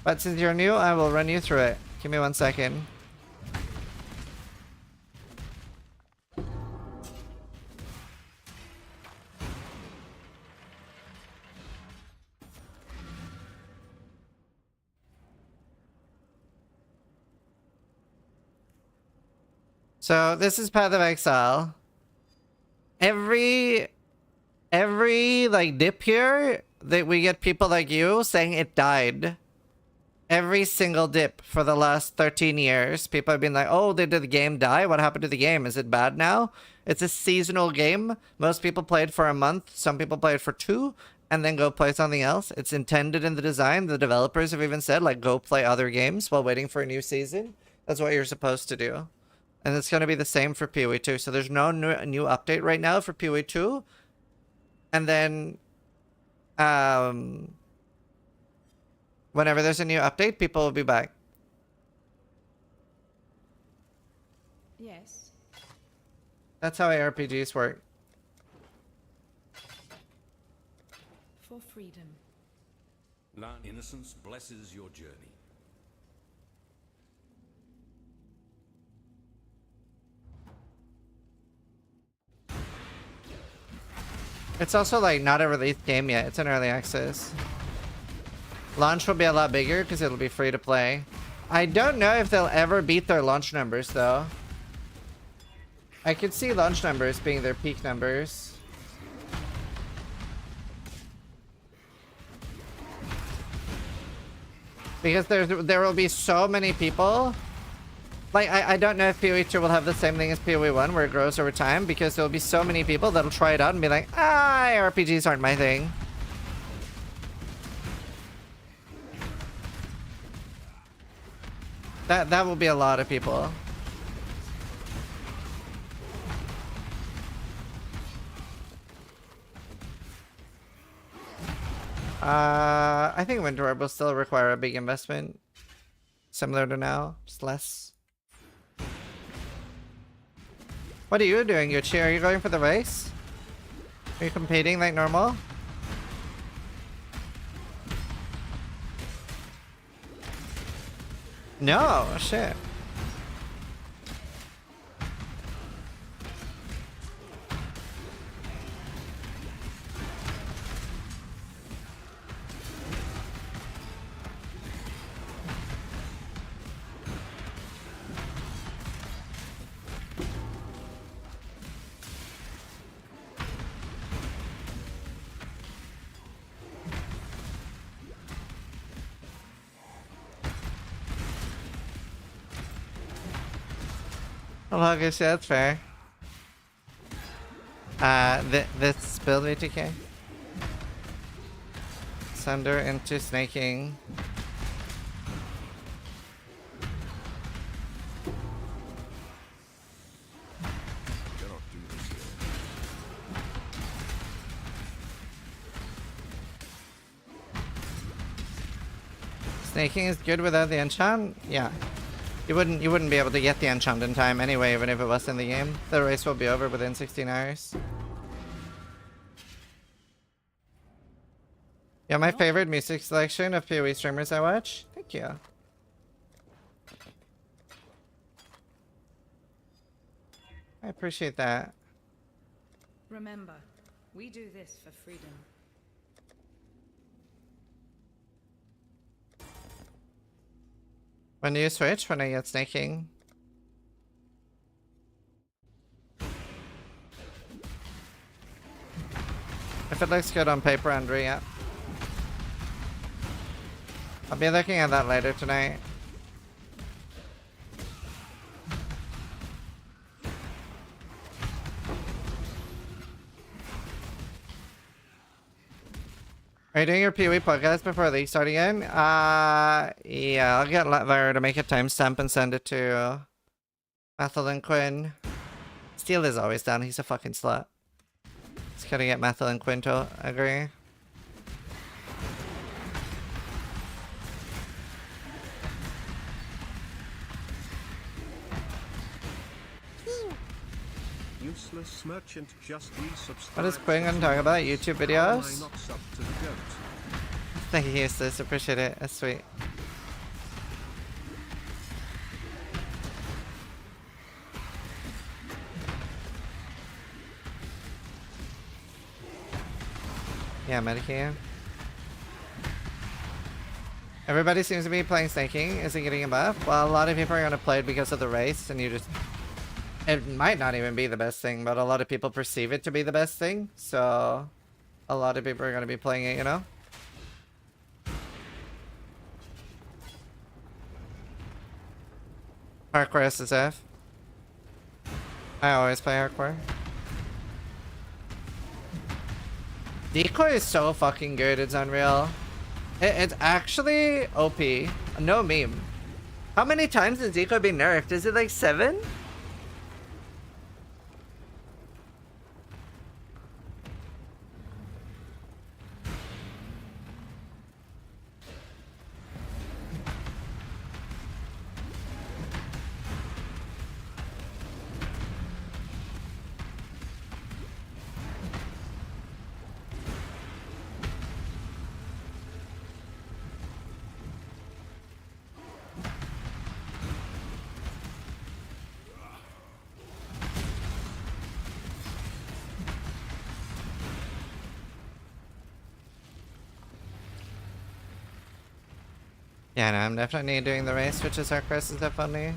[SPEAKER 1] But since you're new, I will run you through it. Give me 1 second. So this is Path of Exile. Every like dip here that we get people like you saying it died. Every single dip for the last 13 years, people have been like, oh, did the game die? What happened to the game? Is it bad now? It's a seasonal game. Most people play it for a month. Some people play it for 2 and then go play something else. It's intended in the design. The developers have even said, like, go play other games while waiting for a new season. That's what you're supposed to do. And it's going to be the same for PoE 2. So there's no new update right now for PoE 2. And then, whenever there's a new update, people will be back.
[SPEAKER 10] Yes.
[SPEAKER 1] That's how ARPGs work.
[SPEAKER 10] For freedom.
[SPEAKER 8] Innocence blesses your journey.
[SPEAKER 1] It's also like not a released game yet. It's in early access. Launch will be a lot bigger because it'll be free to play. I don't know if they'll ever beat their launch numbers though. I could see launch numbers being their peak numbers. Because there will be so many people. Like, I don't know if PoE 2 will have the same thing as PoE 1 where it grows over time, because there'll be so many people that'll try it out and be like, RPGs aren't my thing. That will be a lot of people. I think Winter Orb will still require a big investment. Similar to now, just less. What are you doing, Yuchi? Are you going for the race? Are you competing like normal? No, shit. Well, I guess that's fair. This build VTK. Sunder into snaking. Snaking is good without the enchant? Yeah. You wouldn't be able to get the enchant in time anyway, even if it was in the game. The race will be over within 16 hours. Yeah, my favorite music selection of PoE streamers I watch. Thank you. I appreciate that.
[SPEAKER 10] Remember, we do this for freedom.
[SPEAKER 1] When do you switch? When I get snaking? If it looks good on paper, Andrew, yeah. I'll be looking at that later tonight. Are you doing your PoE podcast before League start again? Yeah, I'll get Lara to make a timestamp and send it to Methyl and Quinn. Steel is always down, he's a fucking slut. Just gotta get Methyl and Quinn to agree.
[SPEAKER 4] Useless merchant just resubscribed.
[SPEAKER 1] What is Quinn gonna talk about? YouTube videos?
[SPEAKER 4] Why not sub to the goat?
[SPEAKER 1] Thank you, Eustace. Appreciate it. That's sweet. Yeah, Medicaid. Everybody seems to be playing Snaking. Is it getting a buff? Well, a lot of people are going to play it because of the race, and you just... It might not even be the best thing, but a lot of people perceive it to be the best thing, so... A lot of people are going to be playing it, you know? Hardcore SSF. I always play hardcore. Decoy is so fucking good, it's unreal. It's actually OP. No meme. How many times has Decoy been nerfed? Is it like 7? Yeah, no, I'm definitely doing the race, which is our Chris is definitely.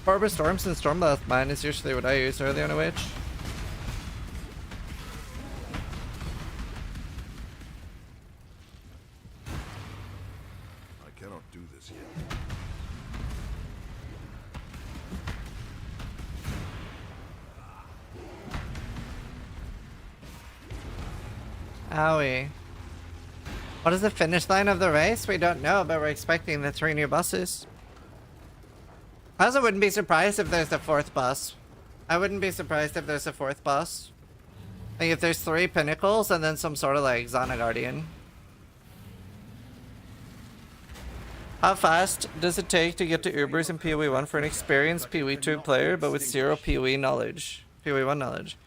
[SPEAKER 1] Barber Storms and Stormblast mine is usually what I use early on a witch.
[SPEAKER 2] I cannot do this yet.
[SPEAKER 1] Owie. What is the finish line of the race? We don't know, but we're expecting the 3 new buses. I also wouldn't be surprised if there's a 4th bus. I wouldn't be surprised if there's a 4th bus. Like if there's 3 pinnacles and then some sort of like Zana Guardian. How fast does it take to get to Ubers in PoE 1 for an experienced PoE 2 player but with 0 PoE knowledge? PoE 1 knowledge.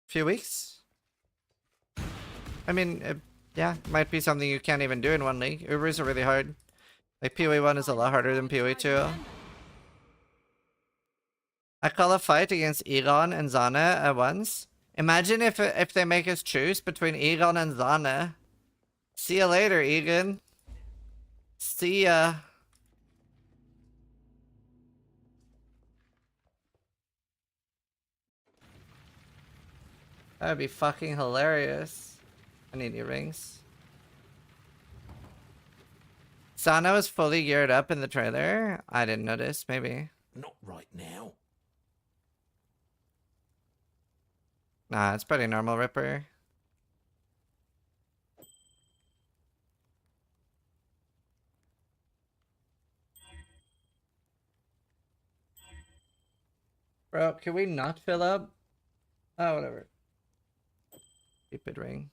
[SPEAKER 1] Few weeks? I mean, yeah, might be something you can't even do in 1 league. Ubers are really hard. Like PoE 1 is a lot harder than PoE 2. I call a fight against Egon and Zana at once. Imagine if they make us choose between Egon and Zana. See ya later, Egon. See ya. That would be fucking hilarious. I need earrings. Zana was fully geared up in the trailer. I didn't notice, maybe.
[SPEAKER 2] Not right now.
[SPEAKER 1] Nah, it's pretty normal, Ripper. Bro, can we not fill up? Oh, whatever. Stupid ring.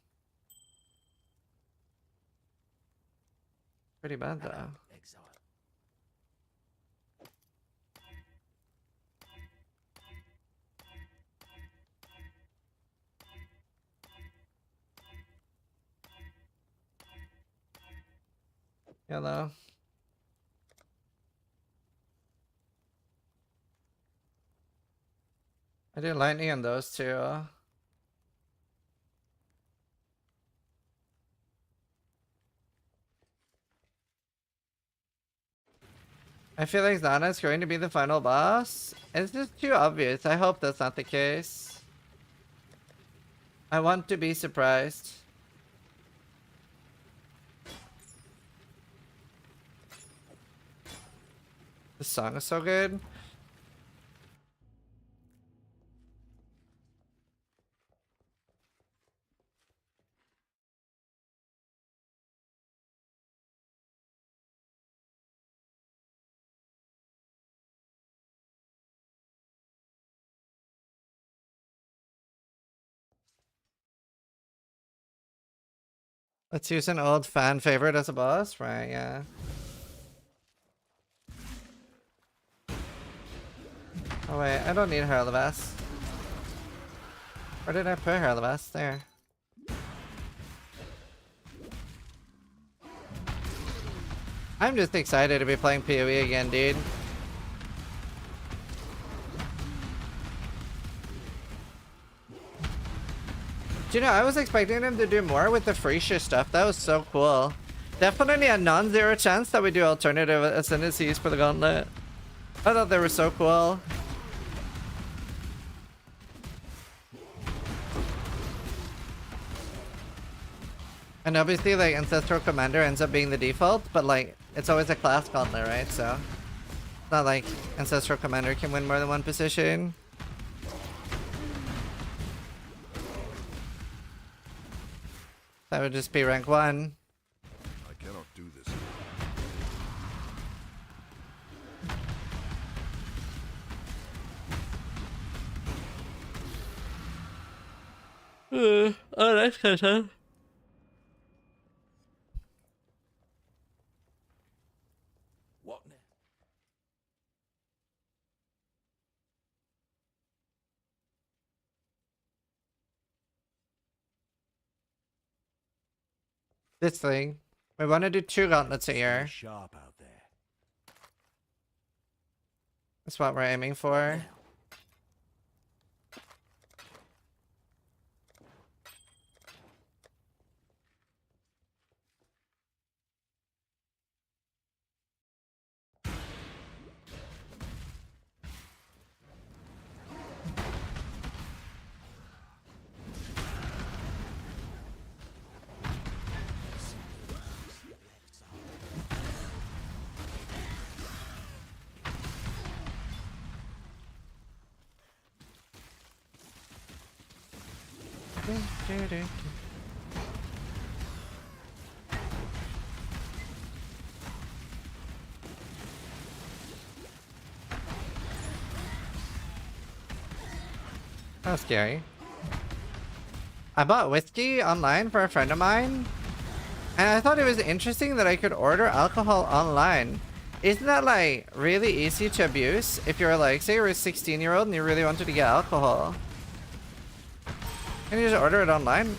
[SPEAKER 1] Pretty bad, though.
[SPEAKER 2] Exile.
[SPEAKER 1] Hello. I did lightning on those two. I feel like Zana's going to be the final boss. It's just too obvious. I hope that's not the case. I want to be surprised. The song is so good. Let's use an old fan favorite as a boss, right? Yeah. Oh wait, I don't need Harlevast. Where did I put Harlevast? There. I'm just excited to be playing PoE again, dude. Do you know, I was expecting him to do more with the Freesia stuff. That was so cool. Definitely a non-zero chance that we do alternative ascendancies for the gauntlet. I thought they were so cool. And obviously, like, Ancestral Commander ends up being the default, but, like, it's always a class gauntlet, right? So, it's not like Ancestral Commander can win more than one position. That would just be rank 1.
[SPEAKER 2] I cannot do this.
[SPEAKER 1] Oh, that's kind of.
[SPEAKER 8] What now?
[SPEAKER 1] This thing. We want to do 2 gauntlets a year.
[SPEAKER 2] Sharp out there.
[SPEAKER 1] That's what we're aiming for. That's scary. I bought whiskey online for a friend of mine, and I thought it was interesting that I could order alcohol online. Isn't that like really easy to abuse if you're like, say you're a 16-year-old and you really wanted to get alcohol? Can you just order it online?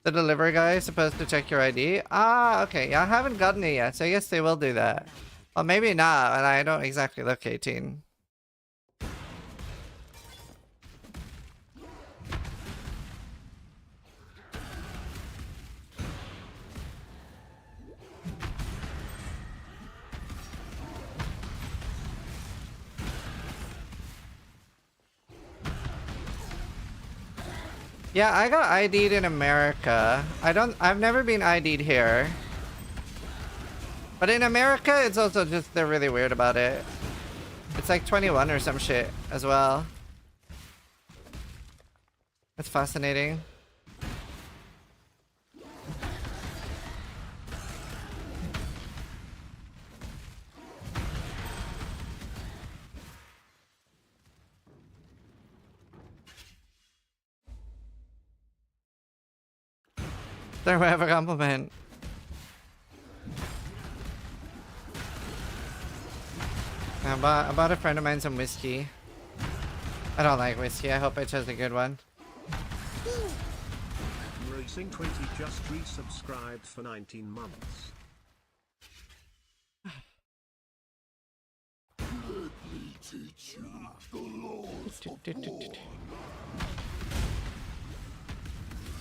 [SPEAKER 1] The delivery guy is supposed to check your ID? Ah, okay. Yeah, I haven't gotten it yet, so I guess they will do that. Well, maybe not, and I don't exactly look 18. Yeah, I got ID'd in America. I've never been ID'd here. But in America, it's also just, they're really weird about it. It's like 21 or some shit as well. It's fascinating. There we have a compliment. I bought a friend of mine some whiskey. I don't like whiskey. I hope I chose a good one.
[SPEAKER 4] Racing 20 just resubscribed for 19 months.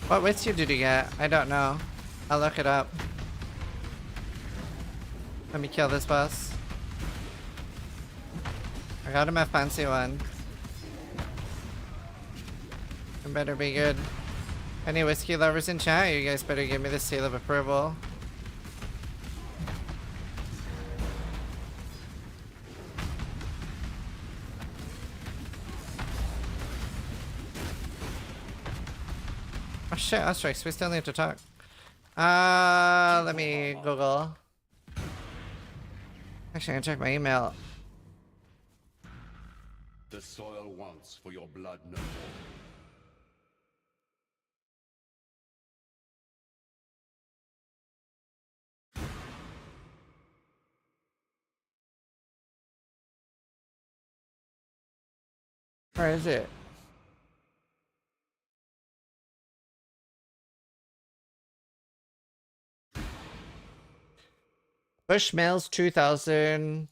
[SPEAKER 1] What whiskey did you get? I don't know. I'll look it up. Let me kill this boss. I got him a fancy one. It better be good. Any whiskey lovers in chat? You guys better give me the seal of approval. Oh shit, Asterix, we still need to talk. Let me Google. Actually, I'm gonna check my email.
[SPEAKER 2] The soil wants for your blood no more.
[SPEAKER 1] Where is it? Bushmills 2000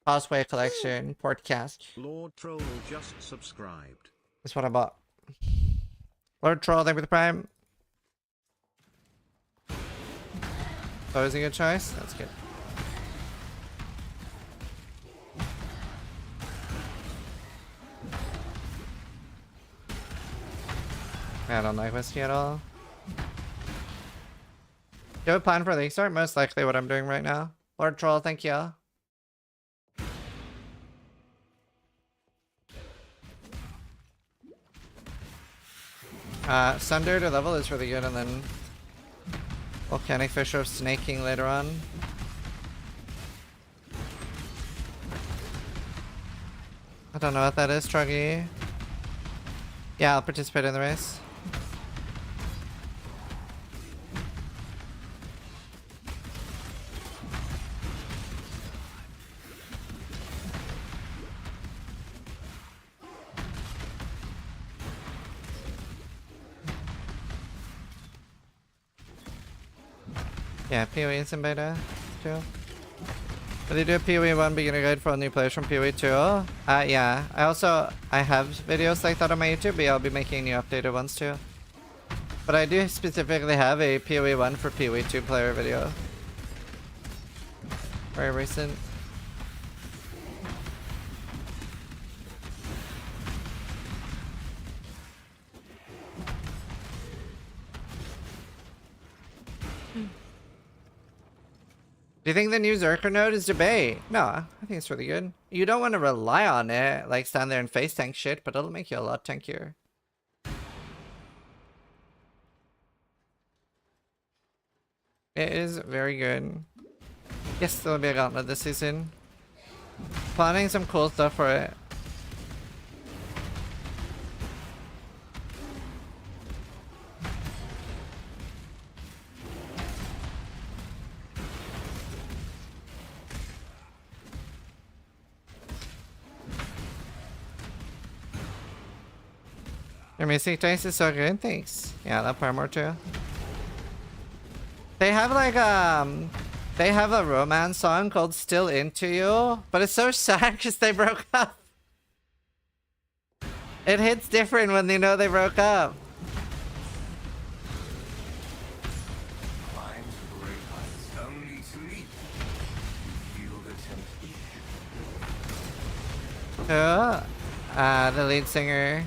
[SPEAKER 1] Causeway Collection podcast.
[SPEAKER 4] Lord Troll just subscribed.
[SPEAKER 1] That's what I bought. Lord Troll, thank you for the prime. That was a good choice. That's good. I don't like whiskey at all. Do you have a plan for League Start? Most likely what I'm doing right now. Lord Troll, thank you. Sunder to level is really good, and then Volcanic Fisher of Snaking later on. I don't know what that is, Truggy. Yeah, I'll participate in the race. Yeah, PoE is in beta too. But they do a PoE 1 beginner guide for all new players from PoE 2. Yeah. I have videos like that on my YouTube, but yeah, I'll be making new updated ones too. But I do specifically have a PoE 1 for PoE 2 player video. Very recent. Do you think the new Zerker node is debate? No, I think it's really good. You don't want to rely on it, like stand there and face tank shit, but it'll make you a lot tankier. It is very good. Yes, there'll be a gauntlet this season. Planning some cool stuff for it. Your music taste is so good, thanks. Yeah, that part more too. They have like they have a romance song called Still Into You, but it's so sad because they broke up. It hits different when they know they broke up. Who? The lead singer.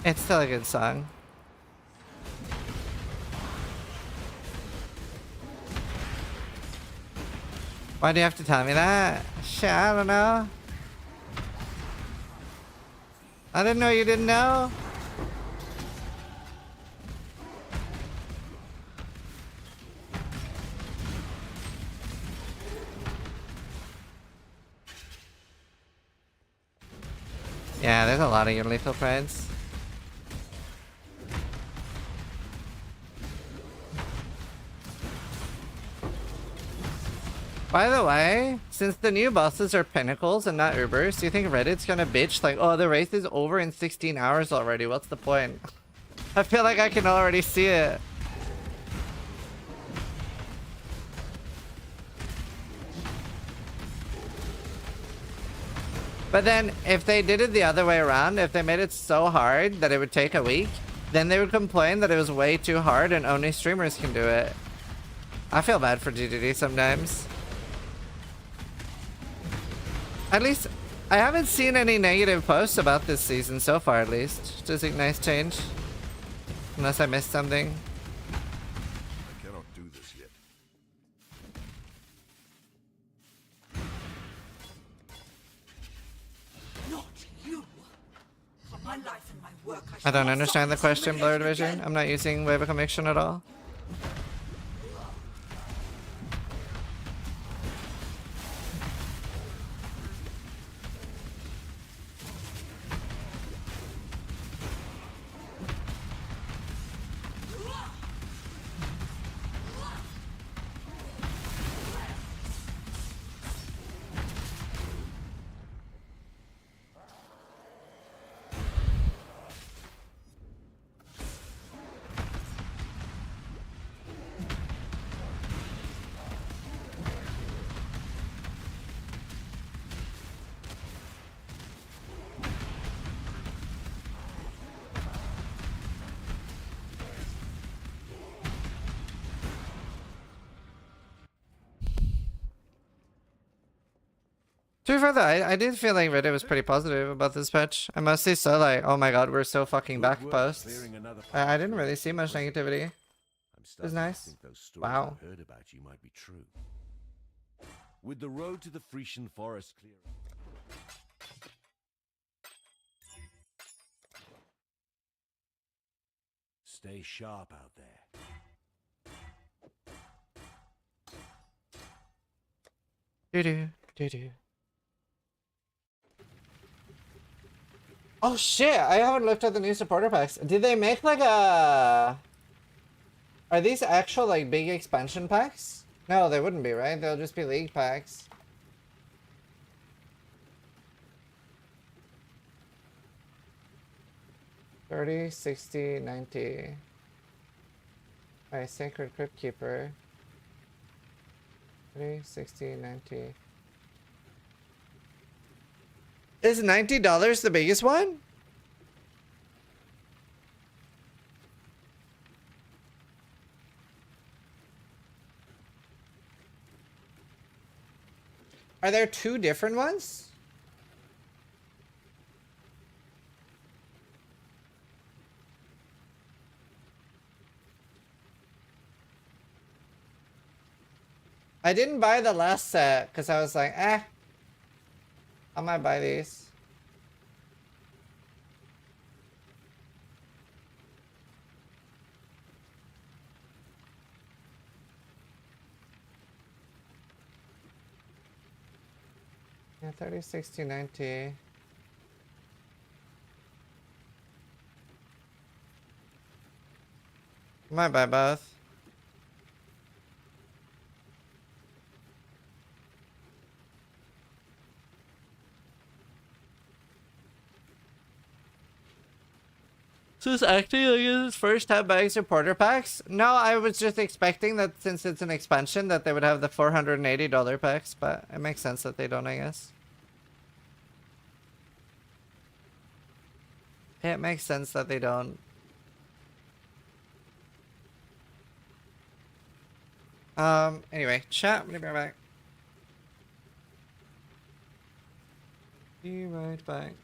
[SPEAKER 1] It's still a good song. Why do you have to tell me that? Shit, I don't know. I didn't know you didn't know. Yeah, there's a lot of your lethal prides. By the way, since the new bosses are pinnacles and not Ubers, do you think Reddit's gonna bitch like, oh, the race is over in 16 hours already, what's the point? I feel like I can already see it. But then, if they did it the other way around, if they made it so hard that it would take a week, then they would complain that it was way too hard and only streamers can do it. I feel bad for GDD sometimes. At least, I haven't seen any negative posts about this season so far, at least. Just a nice change. Unless I missed something.
[SPEAKER 2] I cannot do this yet.
[SPEAKER 3] Not you. For my life and my work,
[SPEAKER 1] I don't understand the question, Blurred Vision. I'm not using Wave of Conviction at all. To be fair though, I did feel like Reddit was pretty positive about this patch. I mostly saw like, oh my god, we're so fucking back posts. I didn't really see much negativity. It was nice.
[SPEAKER 2] Think those stories
[SPEAKER 1] Wow.
[SPEAKER 2] I heard about you might be true. With the road to the Frisian forest clear. Stay sharp out there.
[SPEAKER 1] Doo-doo, doo-doo. Oh shit, I haven't looked at the new supporter packs. Did they make like a... Are these actual like big expansion packs? No, they wouldn't be, right? They'll just be league packs. $30, $60, $90. Alright, Sacred Crypt Keeper. $30, $60, $90. Is $90 the biggest one? Are there two different ones? I didn't buy the last set because I was like, eh. I might buy these. Yeah, 30, 60, 90. Might buy both. So is acting like his first time buying supporter packs? No, I was just expecting that since it's an expansion that they would have the $480 packs, but it makes sense that they don't, I guess. It makes sense that they don't. Anyway, chat, I'm gonna be right back. Be right back.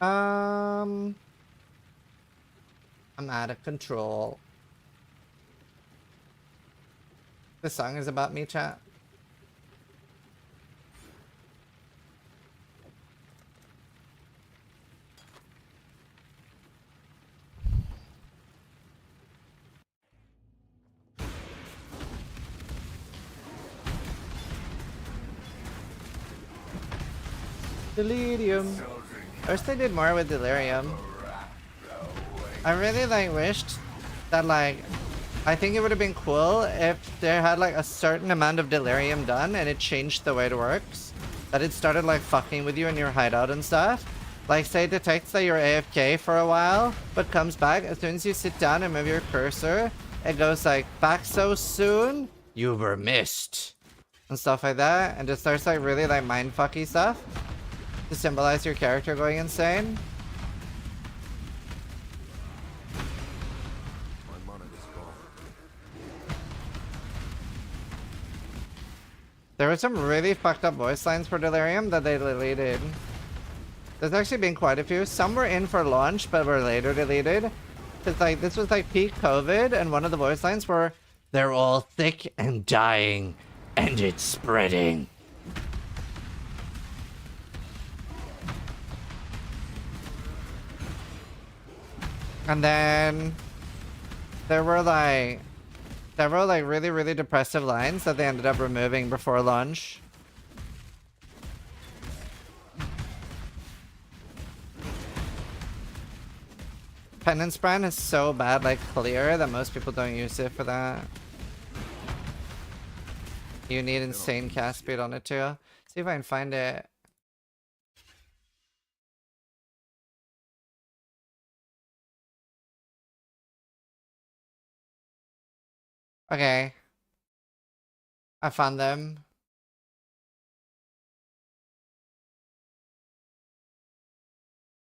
[SPEAKER 1] I'm out of control. This song is about me, chat. Delirium. I wish they did more with Delirium. I really like wished that like I think it would have been cool if there had like a certain amount of Delirium done and it changed the way it works. That it started like fucking with you in your hideout and stuff. Like say it detects that you're AFK for a while, but comes back as soon as you sit down and move your cursor. It goes like, back so soon? You were missed. And stuff like that. And just starts like really like mindfucky stuff. To symbolize your character going insane. There were some really fucked up voice lines for Delirium that they deleted. There's actually been quite a few. Some were in for launch but were later deleted. Cause like this was like peak COVID and one of the voice lines were, "They're all thick and dying and it's spreading." And then there were like several like really depressive lines that they ended up removing before launch. Penance brand is so bad like clear that most people don't use it for that. You need insane cast speed on it too. See if I can find it. Okay. I found them.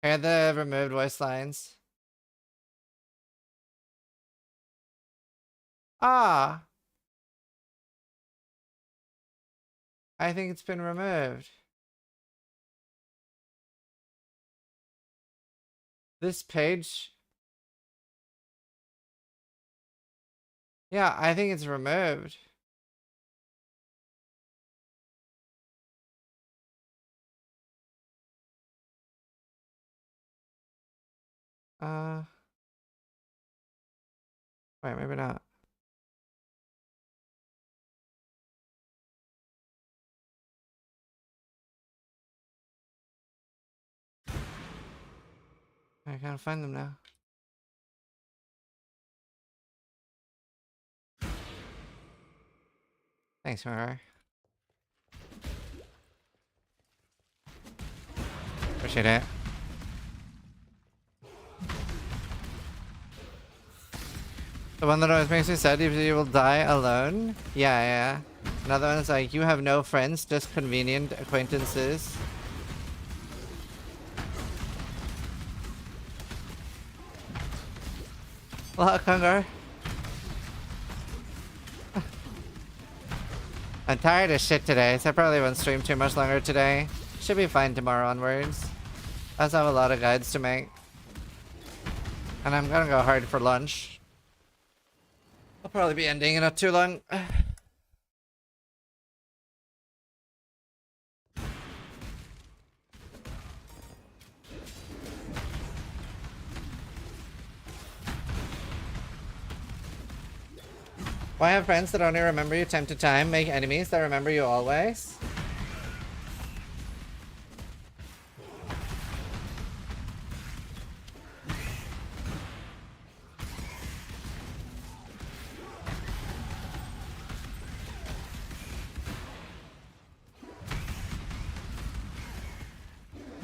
[SPEAKER 1] Here are the removed voice lines. Ah! I think it's been removed. This page... Yeah, I think it's removed. Wait, maybe not. I can't find them now. Thanks, Mara. Appreciate it. The one that always makes me sad, you will die alone? Yeah. Another one is like, you have no friends, just convenient acquaintances. Well, Congar. I'm tired of shit today, so I probably won't stream too much longer today. Should be fine tomorrow onwards. I also have a lot of guides to make. And I'm gonna go hard for lunch. I'll probably be ending in not too long. Why have friends that only remember you time to time make enemies that remember you always?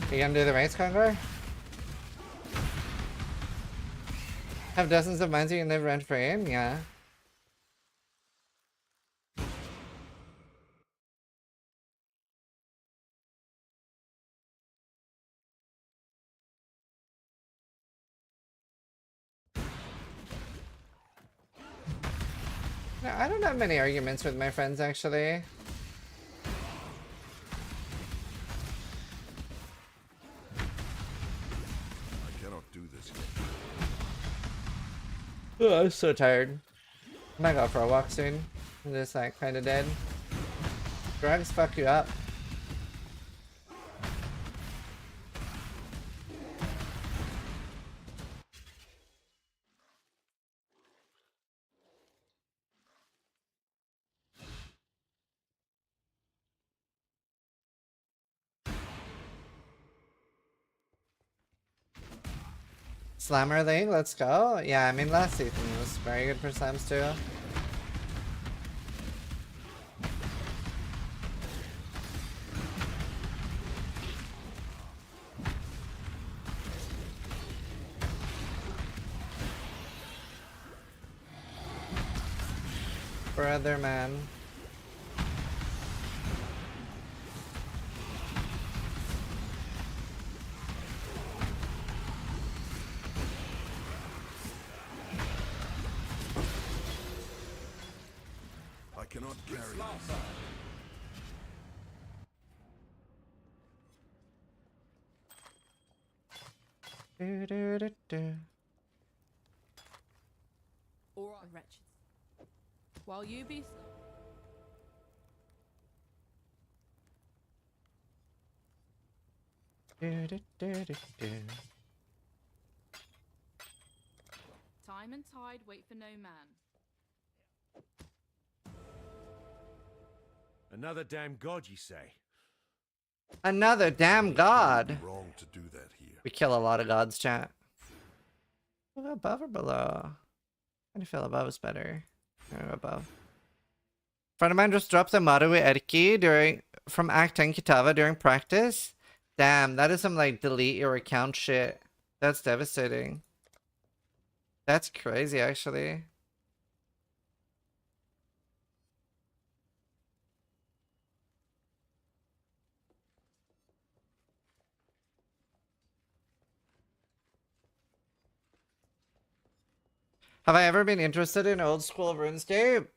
[SPEAKER 1] You gonna do the race, Conqueror? Have dozens of mines you can live rent free in? Yeah. No, I don't have many arguments with my friends actually. Oh, I'm so tired. I might go for a walk soon. I'm just like kind of dead. Drugs fuck you up. Slammer League, let's go. Yeah, I mean last season was very good for slams too. Brother man.
[SPEAKER 2] I cannot carry on.
[SPEAKER 1] Do, do, do, do.
[SPEAKER 10] Or wretched. While you be
[SPEAKER 1] Do, do, do, do, do.
[SPEAKER 10] time and tide wait for no man.
[SPEAKER 11] Another damn god, you say?
[SPEAKER 1] Another damn god.
[SPEAKER 2] Wrong to do that here.
[SPEAKER 1] We kill a lot of gods, chat. Above or below? How do you feel above is better? Or above. Friend of mine just dropped a Maru Erki during from Act 10 Kitava during practice. Damn, that is some like delete your account shit. That's devastating. That's crazy actually. Have I ever been interested in old school RuneScape?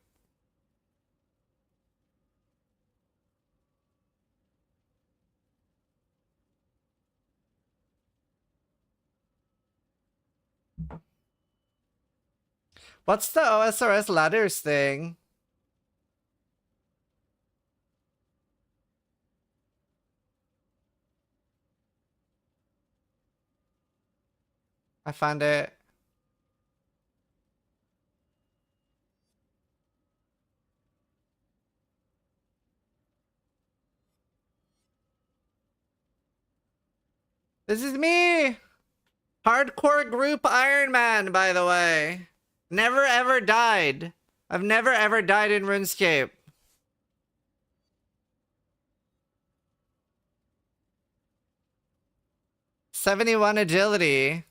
[SPEAKER 1] What's the OSRS ladders thing? I found it. This is me! Hardcore group Iron Man, by the way. Never ever died. I've never ever died in RuneScape. '71 agility.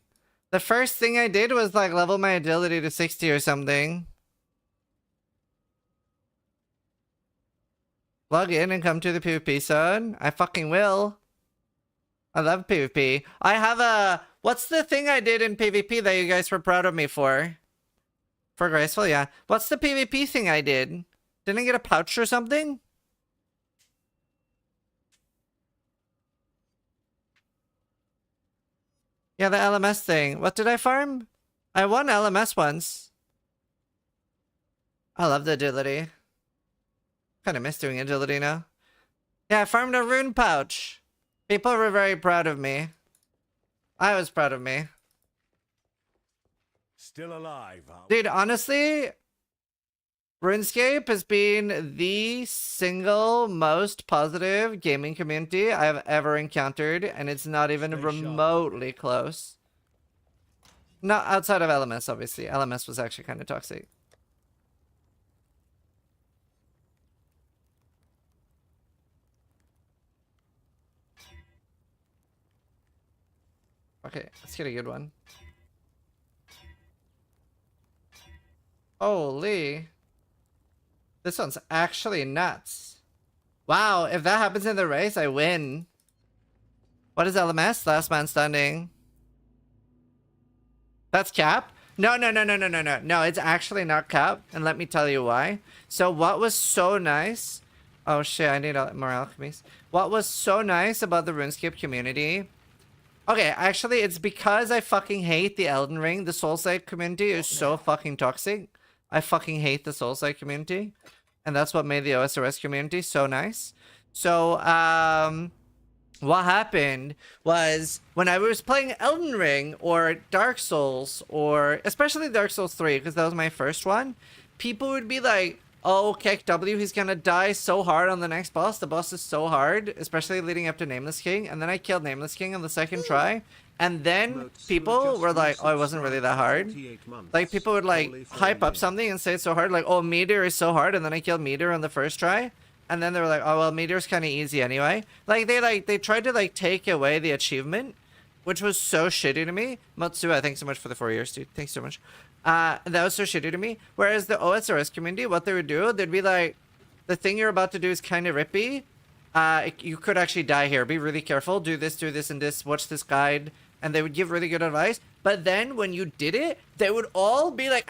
[SPEAKER 1] The first thing I did was like level my agility to 60 or something. Log in and come to the PvP zone. I fucking will. I love PvP. I have a... What's the thing I did in PvP that you guys were proud of me for? For Graceful, yeah. What's the PvP thing I did? Didn't I get a pouch or something? Yeah, the LMS thing. What did I farm? I won LMS once. I love the agility. Kind of miss doing agility now. Yeah, I farmed a rune pouch. People were very proud of me. I was proud of me.
[SPEAKER 11] Still alive,
[SPEAKER 1] Dude, honestly, RuneScape has been the single most positive gaming community I've ever encountered, and it's not even remotely close. Not outside of LMS, obviously. LMS was actually kind of toxic. Okay, let's get a good one. Holy. This one's actually nuts. Wow, if that happens in the race, I win. What is LMS? Last man standing. That's cap? No. No, it's actually not cap. And let me tell you why. So what was so nice... Oh shit, I need more alchemies. What was so nice about the RuneScape community Okay, actually, it's because I fucking hate the Elden Ring. The Souls-like community is so fucking toxic. I fucking hate the Souls-like community. And that's what made the OSRS community so nice. So, what happened was when I was playing Elden Ring or Dark Souls, or especially Dark Souls 3, because that was my first one, people would be like, oh, Keck W, he's gonna die so hard on the next boss. The boss is so hard, especially leading up to Nameless King. And then I killed Nameless King on the second try. And then people were like, oh, it wasn't really that hard. Like, people would like hype up something and say it's so hard. Like, oh, Meteor is so hard. And then I killed Meteor on the first try. And then they were like, oh, well, Meteor's kind of easy anyway. Like, they tried to like take away the achievement, which was so shitty to me. Matsua, thanks so much for the 4 years, dude. Thanks so much. That was so shitty to me. Whereas the OSRS community, what they would do, they'd be like, the thing you're about to do is kind of rippy. You could actually die here. Be really careful. Do this, and this. Watch this guide. And they would give really good advice. But then when you did it, they would all be like,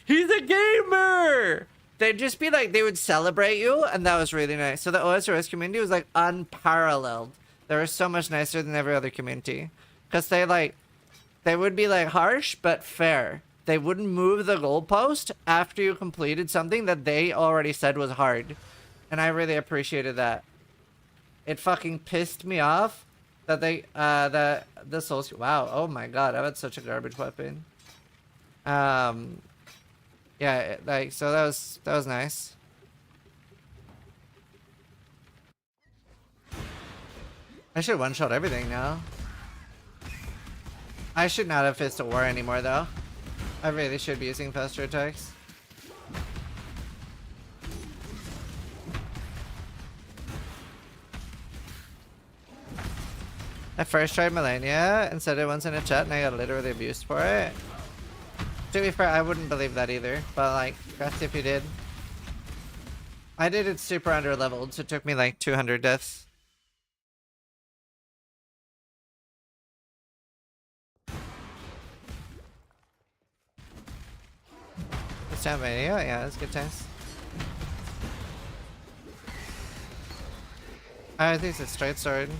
[SPEAKER 1] he's a gamer! They'd just be like, they would celebrate you. And that was really nice. So the OSRS community was like unparalleled. They were so much nicer than every other community. Because they would be like harsh, but fair. They wouldn't move the goalpost after you completed something that they already said was hard. And I really appreciated that. It fucking pissed me off that the Souls... Wow, oh my god, I had such a garbage weapon. Yeah, like, so that was nice. I should one-shot everything now. I should not have Fist of War anymore, though. I really should be using faster attacks. I first tried Millennia and said it once in a chat and I got literally abused for it. To be fair, I wouldn't believe that either, but like, congrats if you did. I did it super under leveled, so it took me like 200 deaths. It's time video, yeah, that's good times. I think it's straight sword.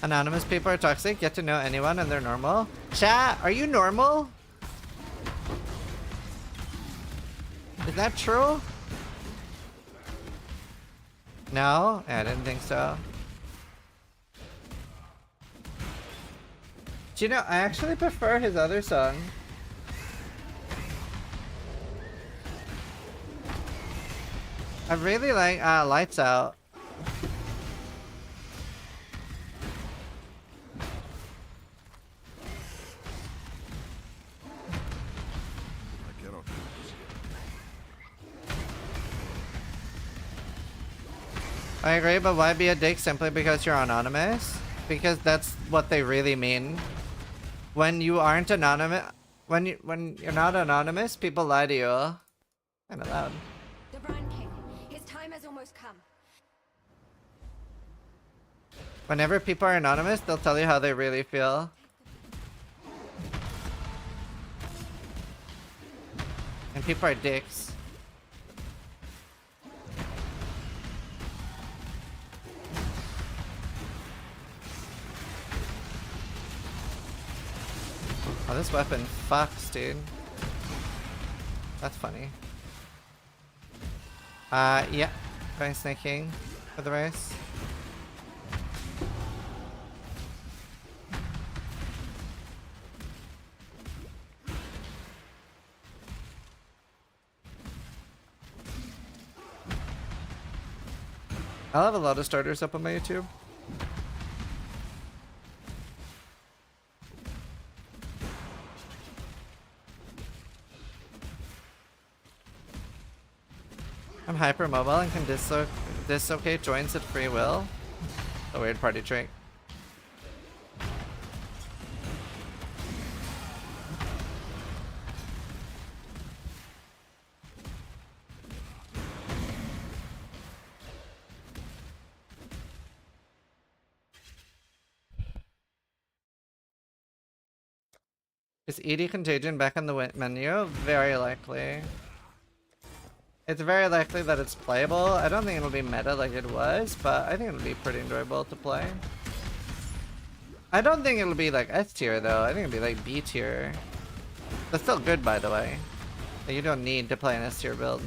[SPEAKER 1] Anonymous people are toxic. Get to know anyone and they're normal. Chat, are you normal? Is that true? No? Yeah, I didn't think so. Do you know, I actually prefer his other song. I really like Lights Out. I agree, but why be a dick simply because you're anonymous? Because that's what they really mean. When you aren't anonymous, when you're not anonymous, people lie to you. Kinda loud.
[SPEAKER 5] The Brand King. His time has almost come.
[SPEAKER 1] Whenever people are anonymous, they'll tell you how they really feel. And people are dicks. Oh, this weapon fucks, dude. That's funny. Yeah. Going snaking for the race. I'll have a lot of starters up on my YouTube. I'm hypermobile and can dislocate joints at free will. A weird party trick. Is ED Contagion back on the menu? Very likely. It's very likely that it's playable. I don't think it'll be meta like it was, but I think it'll be pretty enjoyable to play. I don't think it'll be like S tier though. I think it'll be like B tier. That's still good, by the way. Like, you don't need to play an S tier build.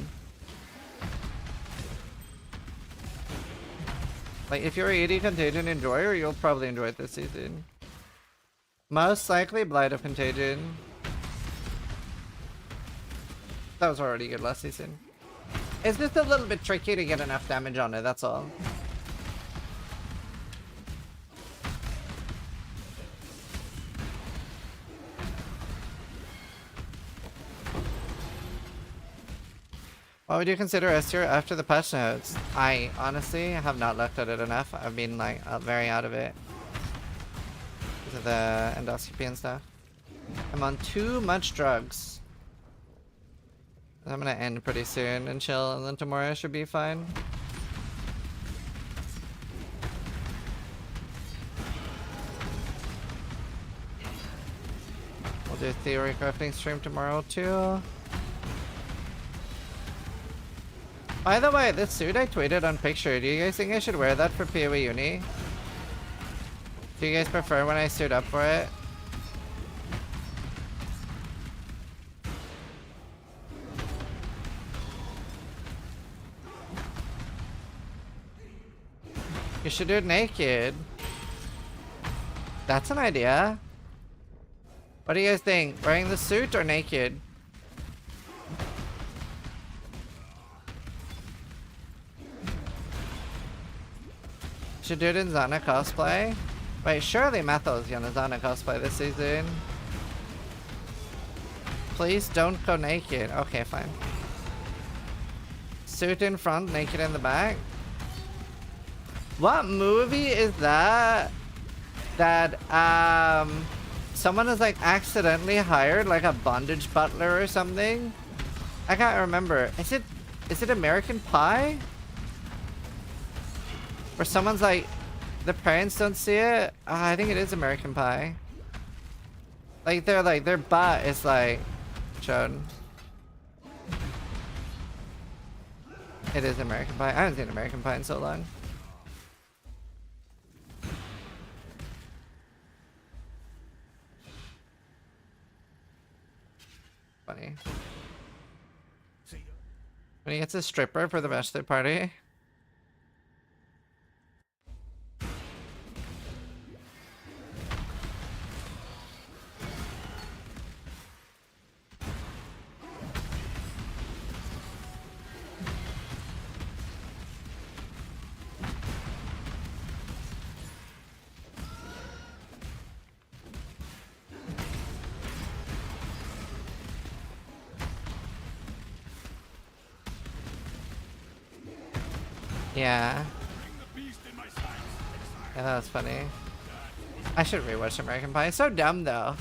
[SPEAKER 1] Like, if you're a ED Contagion enjoyer, you'll probably enjoy it this season. Most likely Blight of Contagion. That was already good last season. It's just a little bit tricky to get enough damage on it, that's all. What would you consider S tier after the patch notes? I honestly have not looked at it enough. I've been like very out of it. Because of the endoscopy and stuff. I'm on too much drugs. I'm gonna end pretty soon and chill, and then tomorrow should be fine. We'll do a theory crafting stream tomorrow too. By the way, this suit I tweeted on picture, do you guys think I should wear that for PoE Uni? Do you guys prefer when I suit up for it? You should do it naked. That's an idea. What do you guys think? Wearing the suit or naked? Should do it in Zana cosplay? Wait, surely Matho's gonna Zana cosplay this season. Please don't go naked. Okay, fine. Suit in front, naked in the back. What movie is that? That someone has like accidentally hired like a bondage butler or something? I can't remember. Is it American Pie? Where someone's like, the parents don't see it? I think it is American Pie. Like their butt is like shown. It is American Pie. I haven't seen American Pie in so long. Funny. When he gets a stripper for the bachelor party. Yeah. Yeah, that was funny. I should rewatch American Pie. It's so dumb though.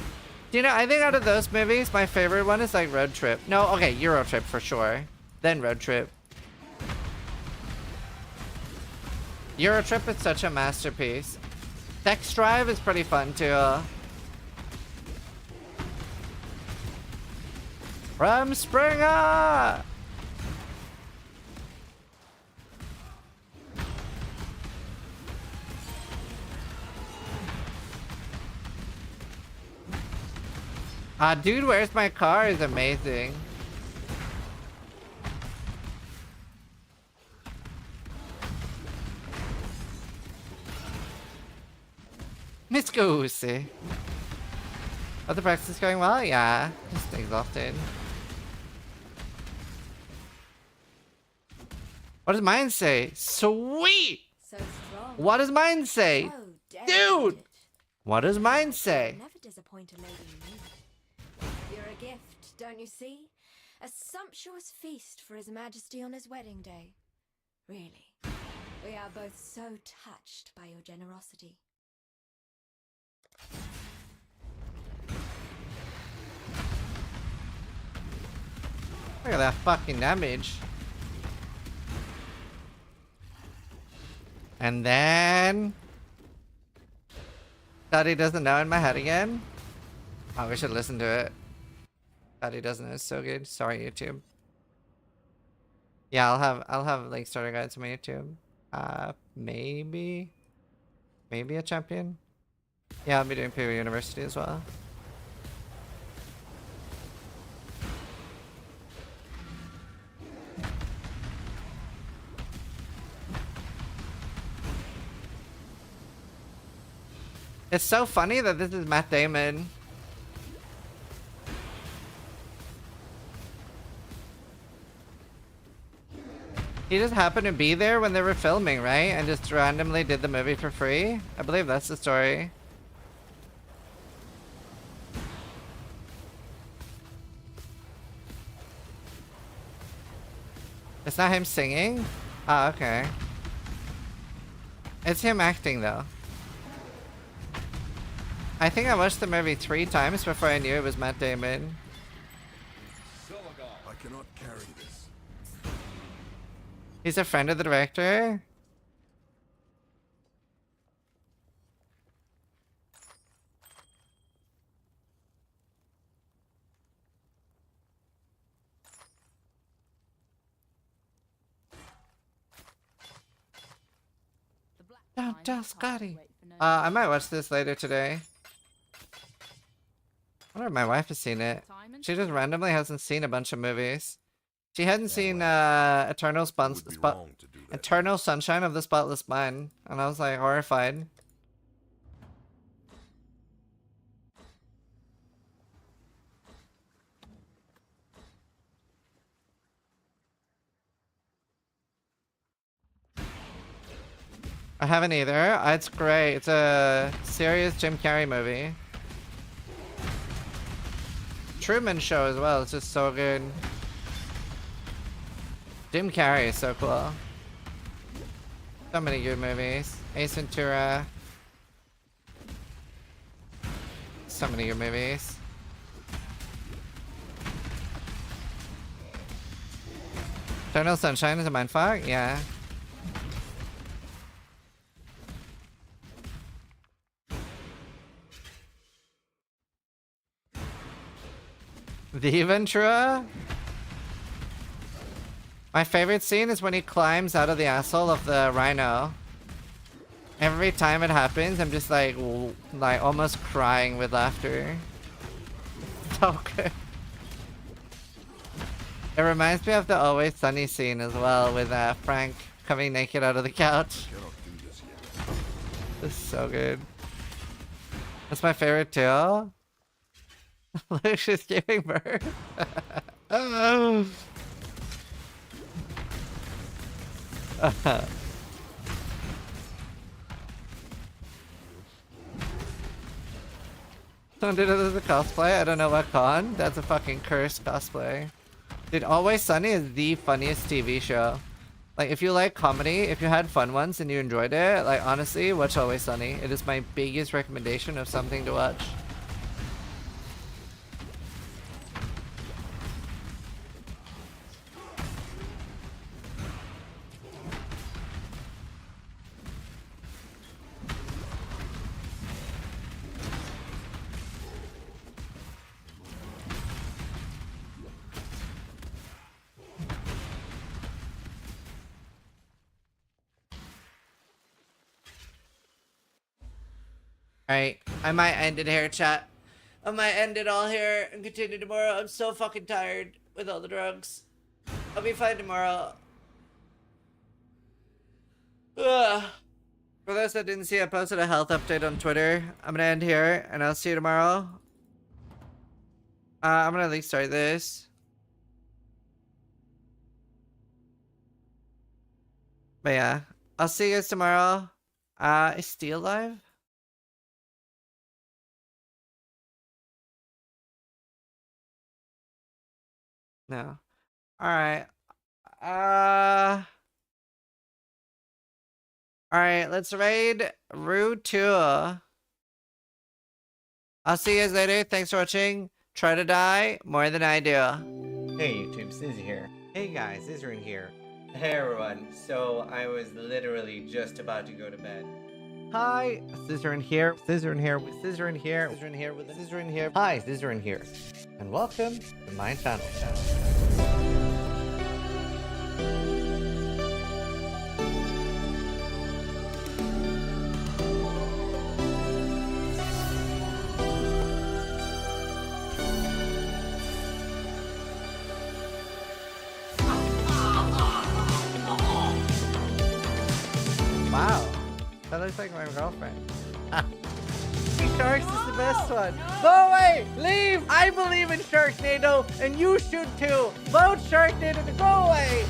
[SPEAKER 1] Do you know, I think out of those movies, my favorite one is like Road Trip. No, okay, Euro Trip for sure. Then Road Trip. Euro Trip is such a masterpiece. Sex Drive is pretty fun too. From Springer! Dude, where's my car is amazing. Miss Goosey. Oh, the practice is going well? Yeah. Just exhausted. What does mine say? Sweet!
[SPEAKER 5] So strong.
[SPEAKER 1] What does mine say?
[SPEAKER 5] So
[SPEAKER 1] Dude! What does mine say?
[SPEAKER 5] Never disappoint a lady in need. You're a gift, don't you see? A sumptuous feast for His Majesty on his wedding day. Really, we are both so touched by your generosity.
[SPEAKER 1] Look at that fucking damage. And then... Daddy doesn't know in my head again? Oh, we should listen to it. Daddy doesn't know, it's so good. Sorry, YouTube. Yeah, I'll have like starter guides on my YouTube. Maybe a champion. Yeah, I'll be doing PoE University as well. It's so funny that this is Matt Damon. He just happened to be there when they were filming, right? And just randomly did the movie for free? I believe that's the story. It's not him singing? Ah, okay. It's him acting though. I think I watched the movie 3 times before I knew it was Matt Damon.
[SPEAKER 2] I cannot carry this.
[SPEAKER 1] He's a friend of the director? Don't tell Scotty. I might watch this later today. I wonder if my wife has seen it. She just randomly hasn't seen a bunch of movies. She hadn't seen Eternal Sunshine of the Spotless Mind, and I was like horrified. I haven't either. It's great. It's a serious Jim Carrey movie. Truman Show as well. It's just so good. Jim Carrey is so cool. So many good movies. Ace Ventura. So many good movies. Eternal Sunshine is a mindfuck? Yeah. The Ventura? My favorite scene is when he climbs out of the asshole of the rhino. Every time it happens, I'm just like almost crying with laughter. So good. It reminds me of the Always Sunny scene as well, with Frank coming naked out of the couch. This is so good. That's my favorite too. Look, she's giving birth. Oh. Someone did it as a cosplay. I don't know what con. That's a fucking cursed cosplay. Dude, Always Sunny is the funniest TV show. Like, if you like comedy, if you had fun once and you enjoyed it, like, honestly, watch Always Sunny. It is my biggest recommendation of something to watch. Alright, I might end it here, chat. I might end it all here and continue tomorrow. I'm so fucking tired with all the drugs. I'll be fine tomorrow. Ugh. For those that didn't see, I posted a health update on Twitter. I'm gonna end here, and I'll see you tomorrow. I'm gonna at least start this. But yeah, I'll see you guys tomorrow. Is Steel live? No. Alright. Alright, let's raid Route 2. I'll see you guys later. Thanks for watching. Try to die more than I do. Hey YouTube, Sizzy here. Hey guys, Izrin here. Hey everyone. So I was literally just about to go to bed. Hi, Scissorin here. Scissorin here with Scissorin here. Scissorin here with Scissorin here. Hi, Scissorin here. And welcome to my channel. That looks like my girlfriend. Sharks is the best one. Go away! Leave! I believe in Sharknado, and you should too. Vote Sharknado to go away!